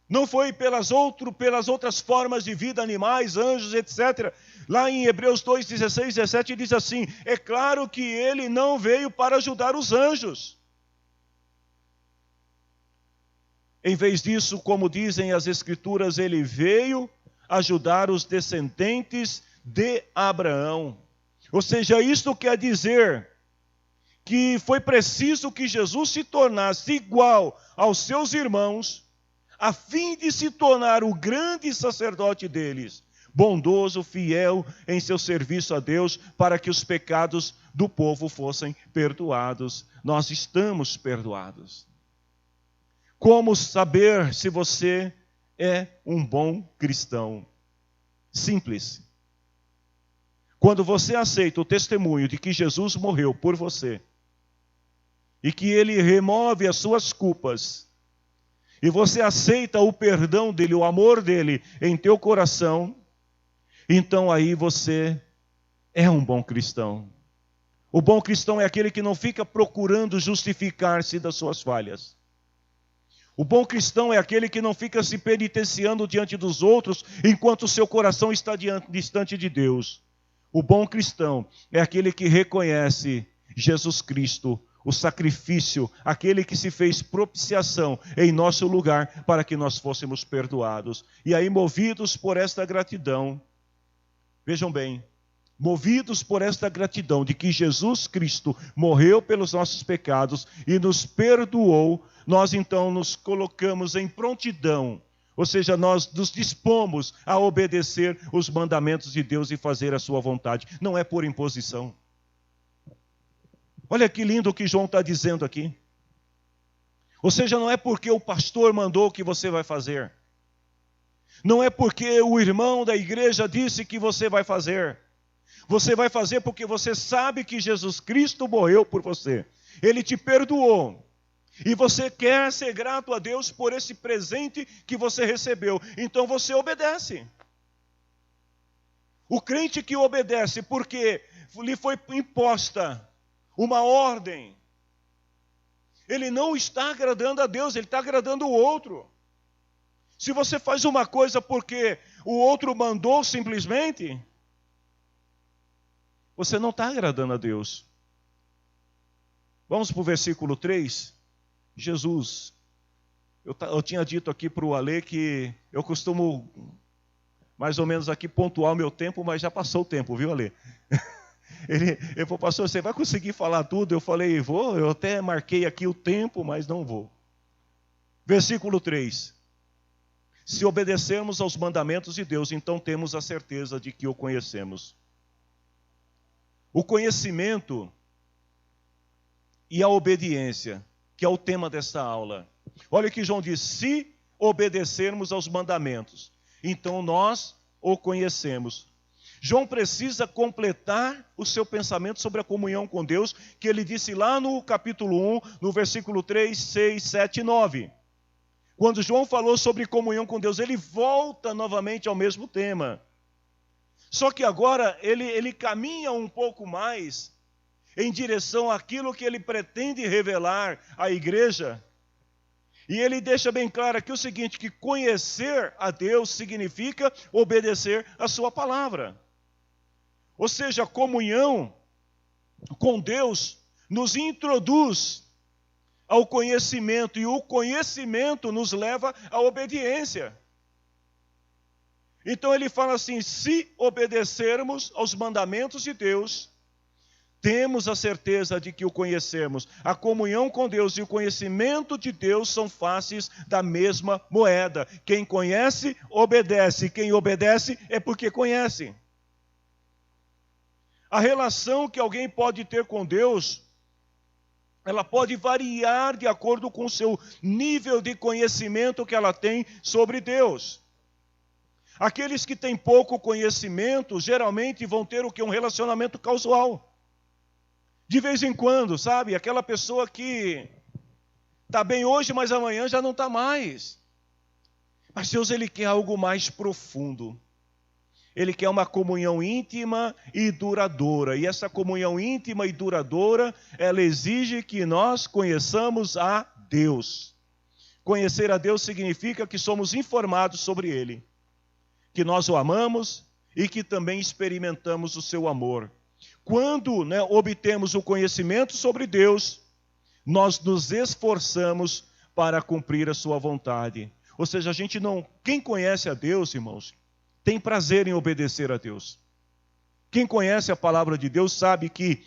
Não foi pelas outras formas de vida, animais, anjos, etc. Lá em Hebreus 2, 16, 17 diz assim, é claro que ele não veio para ajudar os anjos. Em vez disso, como dizem as Escrituras, ele veio ajudar os descendentes de Abraão. Ou seja, isto quer dizer que foi preciso que Jesus se tornasse igual aos seus irmãos, a fim de se tornar o grande sacerdote deles, bondoso, fiel em seu serviço a Deus, para que os pecados do povo fossem perdoados. Nós estamos perdoados. Como saber se você é um bom cristão? Simples. Quando você aceita o testemunho de que Jesus morreu por você, e que Ele remove as suas culpas, e você aceita o perdão dEle, o amor dEle em teu coração, então aí você é um bom cristão. O bom cristão é aquele que não fica procurando justificar-se das suas falhas. O bom cristão é aquele que não fica se penitenciando diante dos outros enquanto o seu coração está distante de Deus. O bom cristão é aquele que reconhece Jesus Cristo, o sacrifício, aquele que se fez propiciação em nosso lugar para que nós fôssemos perdoados. E aí, movidos por esta gratidão, vejam bem, movidos por esta gratidão de que Jesus Cristo morreu pelos nossos pecados e nos perdoou, nós então nos colocamos em prontidão, ou seja, nós nos dispomos a obedecer os mandamentos de Deus e fazer a sua vontade. Não é por imposição. Olha que lindo o que João está dizendo aqui. Ou seja, não é porque o pastor mandou que você vai fazer. Não é porque o irmão da igreja disse que você vai fazer. Você vai fazer porque você sabe que Jesus Cristo morreu por você. Ele te perdoou. E você quer ser grato a Deus por esse presente que você recebeu. Então você obedece. O crente que obedece porque lhe foi imposta uma ordem, ele não está agradando a Deus, ele está agradando o outro. Se você faz uma coisa porque o outro mandou simplesmente, você não está agradando a Deus. Vamos para o versículo 3. Jesus, eu tinha dito aqui para o Ale que eu costumo mais ou menos aqui pontuar o meu tempo, mas já passou o tempo, viu, Ale? Ele falou, pastor, você vai conseguir falar tudo? Eu falei, vou, eu até marquei aqui o tempo, mas não vou. Versículo 3. Se obedecermos aos mandamentos de Deus, então temos a certeza de que o conhecemos. O conhecimento e a obediência, que é o tema desta aula. Olha o que João diz, se obedecermos aos mandamentos, então nós o conhecemos. João precisa completar o seu pensamento sobre a comunhão com Deus, que ele disse lá no capítulo 1, no versículo 3, 6, 7 e 9. Quando João falou sobre comunhão com Deus, ele volta novamente ao mesmo tema. Só que agora ele caminha um pouco mais em direção àquilo que ele pretende revelar à igreja. E ele deixa bem claro aqui o seguinte, que conhecer a Deus significa obedecer a sua palavra. Ou seja, a comunhão com Deus nos introduz ao conhecimento, e o conhecimento nos leva à obediência. Então ele fala assim, se obedecermos aos mandamentos de Deus, temos a certeza de que o conhecemos. A comunhão com Deus e o conhecimento de Deus são faces da mesma moeda. Quem conhece, obedece. Quem obedece é porque conhece. A relação que alguém pode ter com Deus, ela pode variar de acordo com o seu nível de conhecimento que ela tem sobre Deus. Aqueles que têm pouco conhecimento, geralmente vão ter o quê? Um relacionamento casual. De vez em quando, sabe? Aquela pessoa que está bem hoje, mas amanhã já não está mais. Mas Deus, Ele quer algo mais profundo. Ele quer uma comunhão íntima e duradoura. E essa comunhão íntima e duradoura, ela exige que nós conheçamos a Deus. Conhecer a Deus significa que somos informados sobre Ele, que nós o amamos e que também experimentamos o seu amor. Quando obtemos o conhecimento sobre Deus, nós nos esforçamos para cumprir a sua vontade. Ou seja, a gente não... Quem conhece a Deus, irmãos, tem prazer em obedecer a Deus. Quem conhece a palavra de Deus sabe que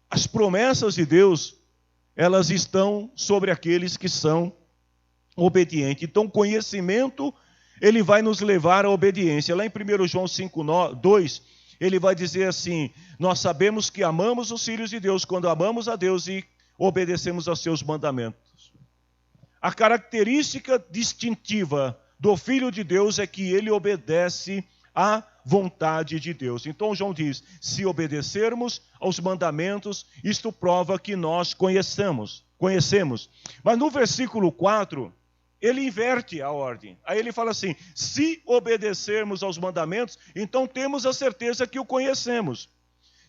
as promessas de Deus, elas estão sobre aqueles que são obedientes. Então, o conhecimento, ele vai nos levar à obediência. Lá em 1 João 5:2, ele vai dizer assim, nós sabemos que amamos os filhos de Deus quando amamos a Deus e obedecemos aos seus mandamentos. A característica distintiva do Filho de Deus é que ele obedece a vontade de Deus. Então João diz, se obedecermos aos mandamentos, isto prova que nós conhecemos. Mas no versículo 4, ele inverte a ordem. Aí ele fala assim, se obedecermos aos mandamentos, então temos a certeza que o conhecemos.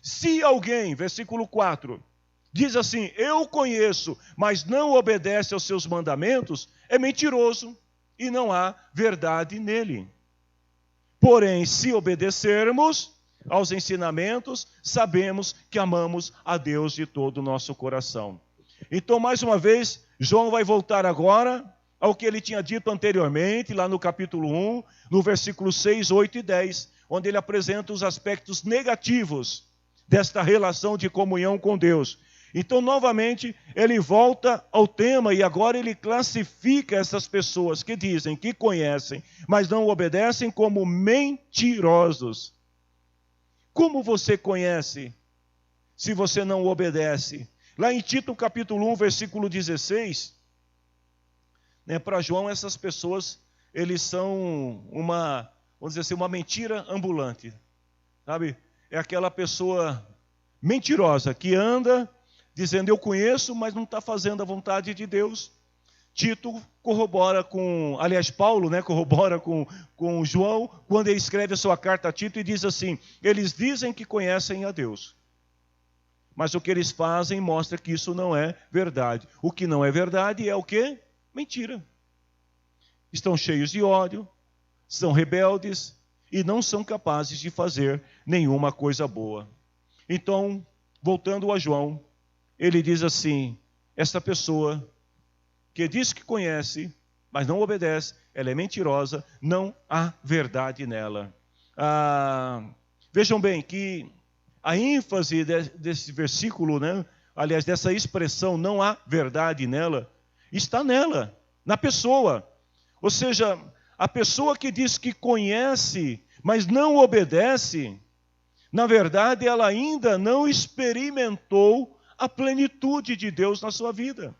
Se alguém, versículo 4, diz assim, eu conheço, mas não obedece aos seus mandamentos, é mentiroso e não há verdade nele. Porém, se obedecermos aos ensinamentos, sabemos que amamos a Deus de todo o nosso coração. Então, mais uma vez, João vai voltar agora ao que ele tinha dito anteriormente, lá no capítulo 1, no versículo 6, 8 e 10, onde ele apresenta os aspectos negativos desta relação de comunhão com Deus. Então, novamente, ele volta ao tema e agora ele classifica essas pessoas que dizem que conhecem, mas não obedecem como mentirosos. Como você conhece se você não obedece? Lá em Tito, capítulo 1, versículo 16, para João, essas pessoas, eles são vamos dizer assim, uma mentira ambulante. Sabe? É aquela pessoa mentirosa que anda dizendo, eu conheço, mas não está fazendo a vontade de Deus. Tito corrobora Paulo, corrobora com João, quando ele escreve a sua carta a Tito e diz assim, eles dizem que conhecem a Deus, mas o que eles fazem mostra que isso não é verdade. O que não é verdade é o quê? Mentira. Estão cheios de ódio, são rebeldes e não são capazes de fazer nenhuma coisa boa. Então, voltando a João, ele diz assim, esta pessoa que diz que conhece, mas não obedece, ela é mentirosa, não há verdade nela. Vejam bem que a ênfase desse versículo, aliás, dessa expressão, não há verdade nela, está nela, na pessoa. Ou seja, a pessoa que diz que conhece, mas não obedece, na verdade, ela ainda não experimentou a plenitude de Deus na sua vida.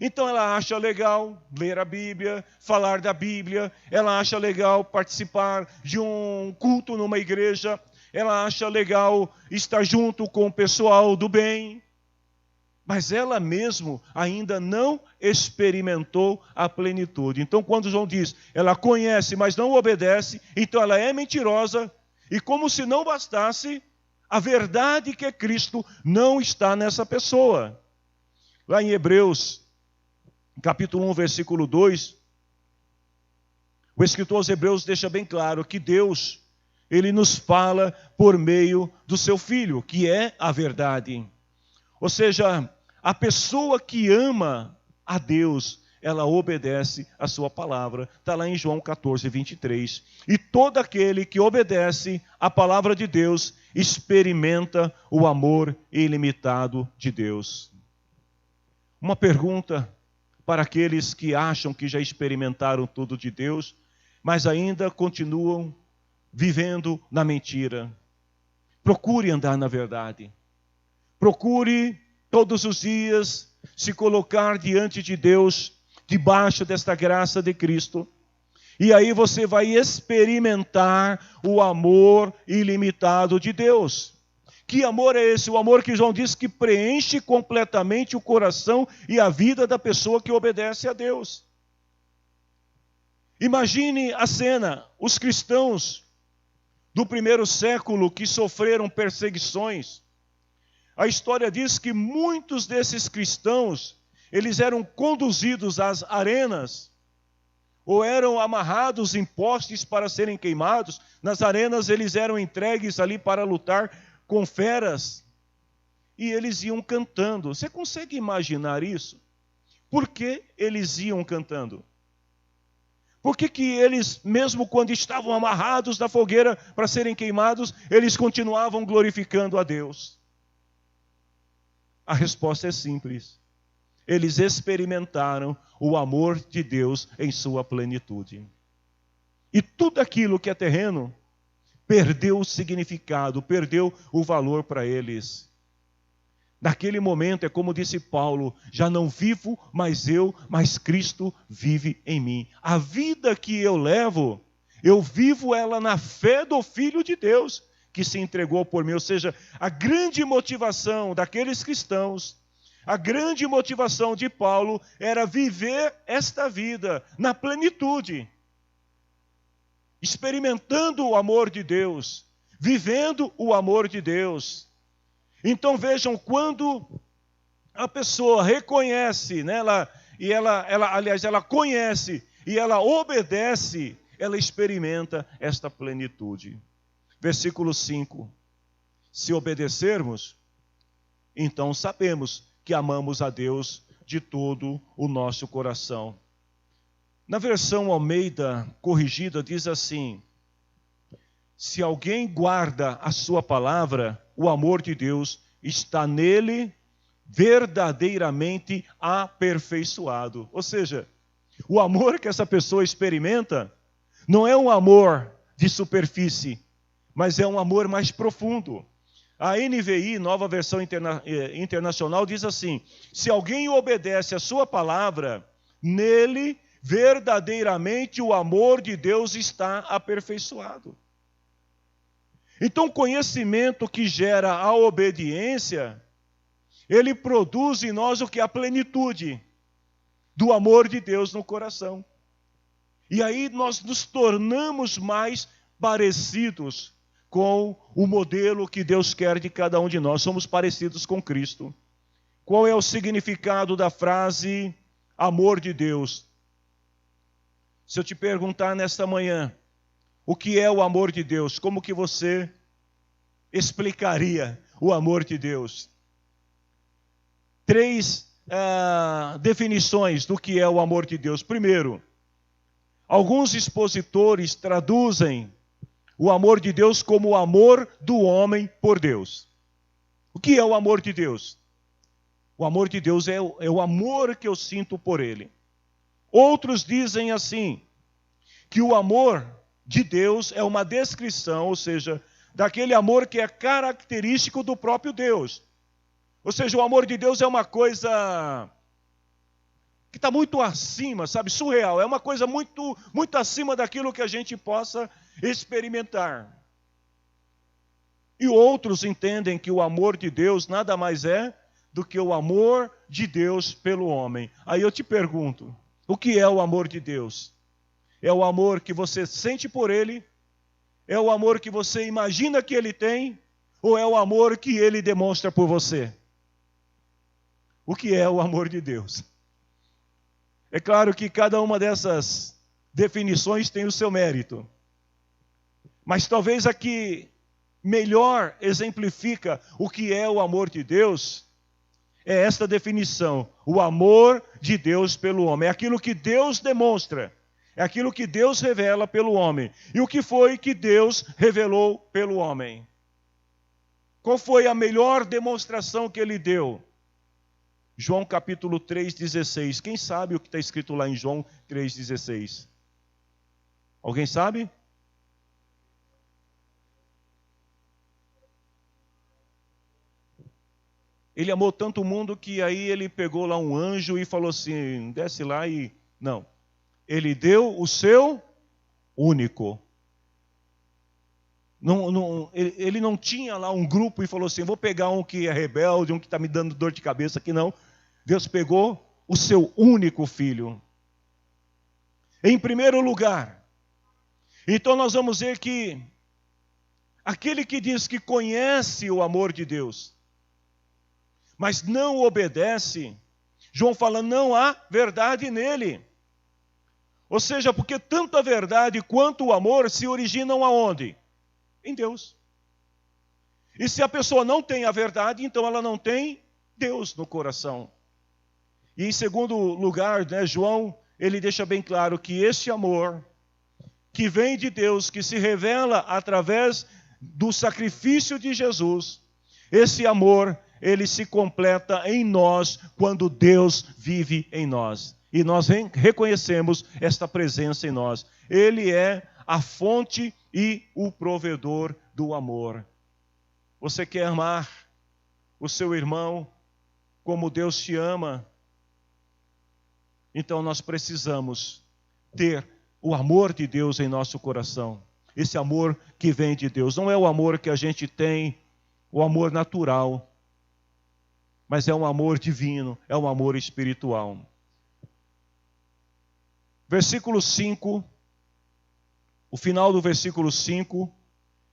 Então ela acha legal ler a Bíblia, falar da Bíblia, ela acha legal participar de um culto numa igreja, ela acha legal estar junto com o pessoal do bem, mas ela mesmo ainda não experimentou a plenitude. Então quando João diz, ela conhece, mas não obedece, então ela é mentirosa, e como se não bastasse, a verdade que é Cristo não está nessa pessoa. Lá em Hebreus, capítulo 1, versículo 2, o escritor aos Hebreus deixa bem claro que Deus, ele nos fala por meio do seu Filho, que é a verdade. Ou seja, a pessoa que ama a Deus, ela obedece a sua palavra. Está lá em João 14, 23. E todo aquele que obedece a palavra de Deus, experimenta o amor ilimitado de Deus. Uma pergunta para aqueles que acham que já experimentaram tudo de Deus, mas ainda continuam vivendo na mentira. Procure andar na verdade. Procure todos os dias se colocar diante de Deus, debaixo desta graça de Cristo. E aí você vai experimentar o amor ilimitado de Deus. Que amor é esse? O amor que João diz que preenche completamente o coração e a vida da pessoa que obedece a Deus. Imagine a cena, os cristãos do primeiro século que sofreram perseguições. A história diz que muitos desses cristãos, eles eram conduzidos às arenas, ou eram amarrados em postes para serem queimados. Nas arenas eles eram entregues ali para lutar com feras, e eles iam cantando. Você consegue imaginar isso? Por que eles iam cantando? Por que eles, mesmo quando estavam amarrados na fogueira para serem queimados, eles continuavam glorificando a Deus? A resposta é simples. Eles experimentaram o amor de Deus em sua plenitude. E tudo aquilo que é terreno perdeu o significado, perdeu o valor para eles. Naquele momento, é como disse Paulo, já não vivo mais eu, mas Cristo vive em mim. A vida que eu levo Eu vivo ela na fé do Filho de Deus, que se entregou por mim. Ou seja, a grande motivação daqueles cristãos, a grande motivação de Paulo era viver esta vida na plenitude, experimentando o amor de Deus, vivendo o amor de Deus. Então vejam, quando a pessoa reconhece, né, ela conhece e ela obedece, ela experimenta esta plenitude. Versículo 5. Se obedecermos, então sabemos que amamos a Deus de todo o nosso coração. Na versão Almeida corrigida diz assim: se alguém guarda a sua palavra, o amor de Deus está nele verdadeiramente aperfeiçoado. Ou seja, o amor que essa pessoa experimenta não é um amor de superfície, mas é um amor mais profundo. A NVI, Nova Versão Internacional, diz assim: se alguém obedece a sua palavra, nele verdadeiramente o amor de Deus está aperfeiçoado. Então, o conhecimento que gera a obediência, ele produz em nós o que? A plenitude do amor de Deus no coração. E aí nós nos tornamos mais parecidos com o modelo que Deus quer de cada um de nós. Somos parecidos com Cristo. Qual é o significado da frase amor de Deus? Se eu te perguntar nesta manhã, o que é o amor de Deus? Como que você explicaria o amor de Deus? 3 definições do que é o amor de Deus. Primeiro, alguns expositores traduzem o amor de Deus como o amor do homem por Deus. O que é o amor de Deus? O amor de Deus é o amor que eu sinto por Ele. Outros dizem assim, que o amor de Deus é uma descrição, ou seja, daquele amor que é característico do próprio Deus. Ou seja, o amor de Deus é uma coisa que está muito acima, sabe, surreal. É uma coisa muito, muito acima daquilo que a gente possa experimentar. E outros entendem que o amor de Deus nada mais é do que o amor de Deus pelo homem. Aí eu te pergunto, o que é o amor de Deus? É o amor que você sente por Ele? É o amor que você imagina que Ele tem? Ou é o amor que Ele demonstra por você? O que é o amor de Deus? É claro que cada uma dessas definições tem o seu mérito. Mas talvez a que melhor exemplifica o que é o amor de Deus é esta definição: o amor de Deus pelo homem. É aquilo que Deus demonstra, é aquilo que Deus revela pelo homem. E o que foi que Deus revelou pelo homem? Qual foi a melhor demonstração que Ele deu? João capítulo 3,16. Quem sabe o que está escrito lá em João 3,16? Alguém sabe? Ele amou tanto o mundo que aí ele pegou lá um anjo e falou assim, desce lá e... Não. Ele deu o seu único. Ele não tinha lá um grupo e falou assim, vou pegar um que é rebelde, um que está me dando dor de cabeça aqui, não. Deus pegou o seu único filho. Em primeiro lugar. Então nós vamos ver que aquele que diz que conhece o amor de Deus, mas não obedece, João fala, não há verdade nele. Ou seja, porque tanto a verdade quanto o amor se originam aonde? Em Deus. E se a pessoa não tem a verdade, então ela não tem Deus no coração. E em segundo lugar, né, João, ele deixa bem claro que esse amor que vem de Deus, que se revela através do sacrifício de Jesus, esse amor, ele se completa em nós quando Deus vive em nós. E nós reconhecemos esta presença em nós. Ele é a fonte e o provedor do amor. Você quer amar o seu irmão como Deus te ama? Então nós precisamos ter o amor de Deus em nosso coração. Esse amor que vem de Deus. Não é o amor que a gente tem, o amor natural, mas é um amor divino, é um amor espiritual. Versículo 5, o final do versículo 5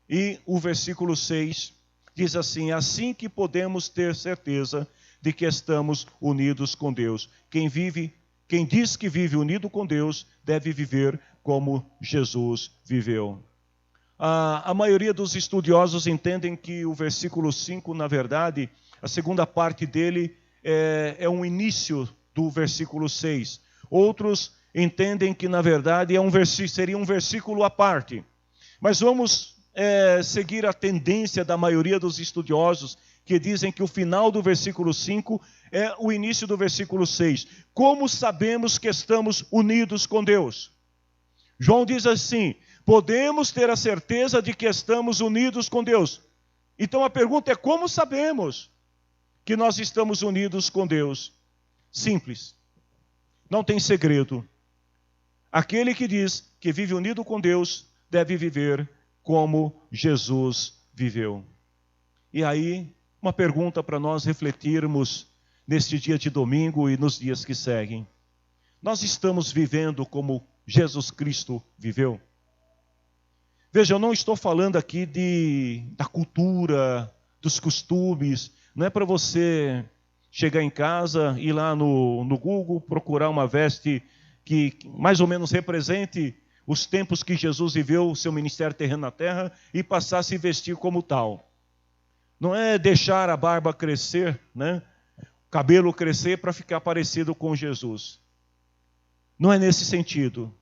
e o versículo 6 diz assim: assim que podemos ter certeza de que estamos unidos com Deus. Quem diz que vive unido com Deus, deve viver como Jesus viveu. A maioria dos estudiosos entendem que o versículo 5, na verdade, a segunda parte dele é um início do versículo 6. Outros entendem que, na verdade, seria um versículo à parte. Mas vamos seguir a tendência da maioria dos estudiosos, que dizem que o final do versículo 5 é o início do versículo 6. Como sabemos que estamos unidos com Deus? João diz assim: podemos ter a certeza de que estamos unidos com Deus. Então a pergunta é: como sabemos que nós estamos unidos com Deus? Simples. Não tem segredo. Aquele que diz que vive unido com Deus deve viver como Jesus viveu. E aí, uma pergunta para nós refletirmos neste dia de domingo e nos dias que seguem. Nós estamos vivendo como Jesus Cristo viveu? Veja, eu não estou falando aqui da cultura, dos costumes. Não é para você chegar em casa, ir lá no Google, procurar uma veste que mais ou menos represente os tempos que Jesus viveu, o seu ministério terreno na terra, e passar a se vestir como tal. Não é deixar a barba crescer, né? O cabelo crescer para ficar parecido com Jesus. Não é nesse sentido.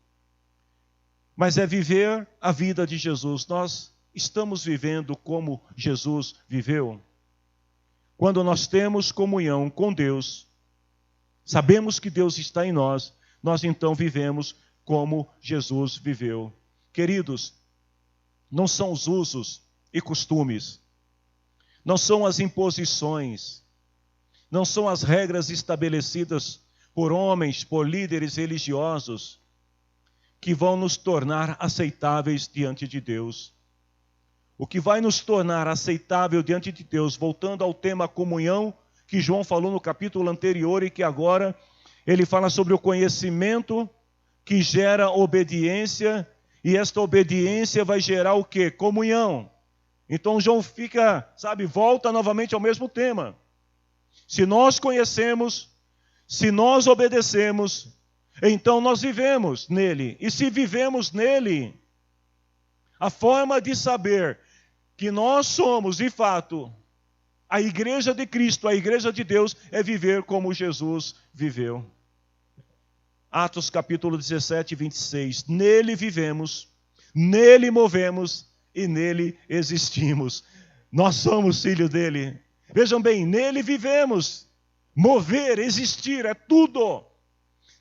Mas é viver a vida de Jesus. Nós estamos vivendo como Jesus viveu. Quando nós temos comunhão com Deus, sabemos que Deus está em nós, nós então vivemos como Jesus viveu. Queridos, não são os usos e costumes, não são as imposições, não são as regras estabelecidas por homens, por líderes religiosos, que vão nos tornar aceitáveis diante de Deus. O que vai nos tornar aceitável diante de Deus, voltando ao tema comunhão, que João falou no capítulo anterior e que agora ele fala sobre o conhecimento que gera obediência, e esta obediência vai gerar o quê? Comunhão. Então João volta novamente ao mesmo tema. Se nós conhecemos, se nós obedecemos, então nós vivemos nele. E se vivemos nele, a forma de saber que nós somos, de fato, a igreja de Cristo, a igreja de Deus, é viver como Jesus viveu. Atos capítulo 17, 26. Nele vivemos, nele movemos e nele existimos. Nós somos filhos dele. Vejam bem, nele vivemos. Mover, existir, é tudo.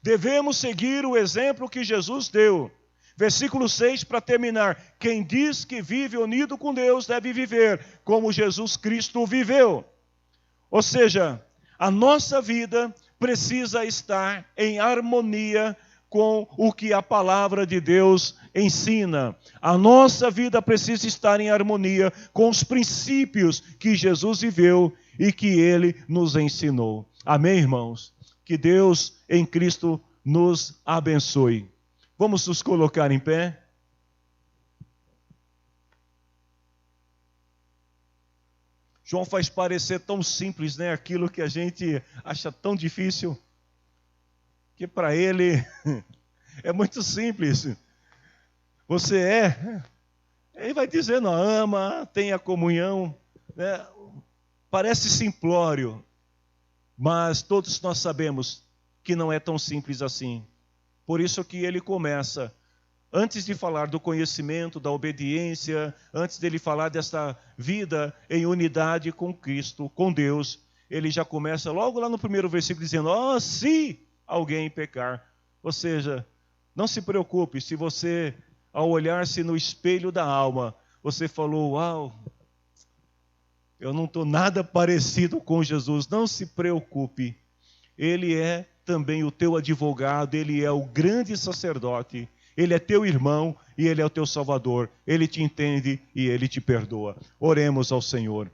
Devemos seguir o exemplo que Jesus deu. Versículo 6, para terminar. Quem diz que vive unido com Deus deve viver como Jesus Cristo viveu. Ou seja, a nossa vida precisa estar em harmonia com o que a palavra de Deus ensina. A nossa vida precisa estar em harmonia com os princípios que Jesus viveu e que Ele nos ensinou. Amém, irmãos? Que Deus em Cristo nos abençoe. Vamos nos colocar em pé? João faz parecer tão simples, né? Aquilo que a gente acha tão difícil, que para ele é muito simples. Ele vai dizendo, ama, tenha comunhão, né? Parece simplório, mas todos nós sabemos que não é tão simples assim. Por isso que ele começa, antes de falar do conhecimento, da obediência, antes dele falar dessa vida em unidade com Cristo, com Deus, ele já começa logo lá no primeiro versículo dizendo, se alguém pecar. Ou seja, não se preocupe, se você, ao olhar-se no espelho da alma, você falou, uau, eu não estou nada parecido com Jesus. Não se preocupe, Ele é também o teu advogado, Ele é o grande sacerdote, Ele é teu irmão e Ele é o teu Salvador. Ele te entende e Ele te perdoa. Oremos ao Senhor.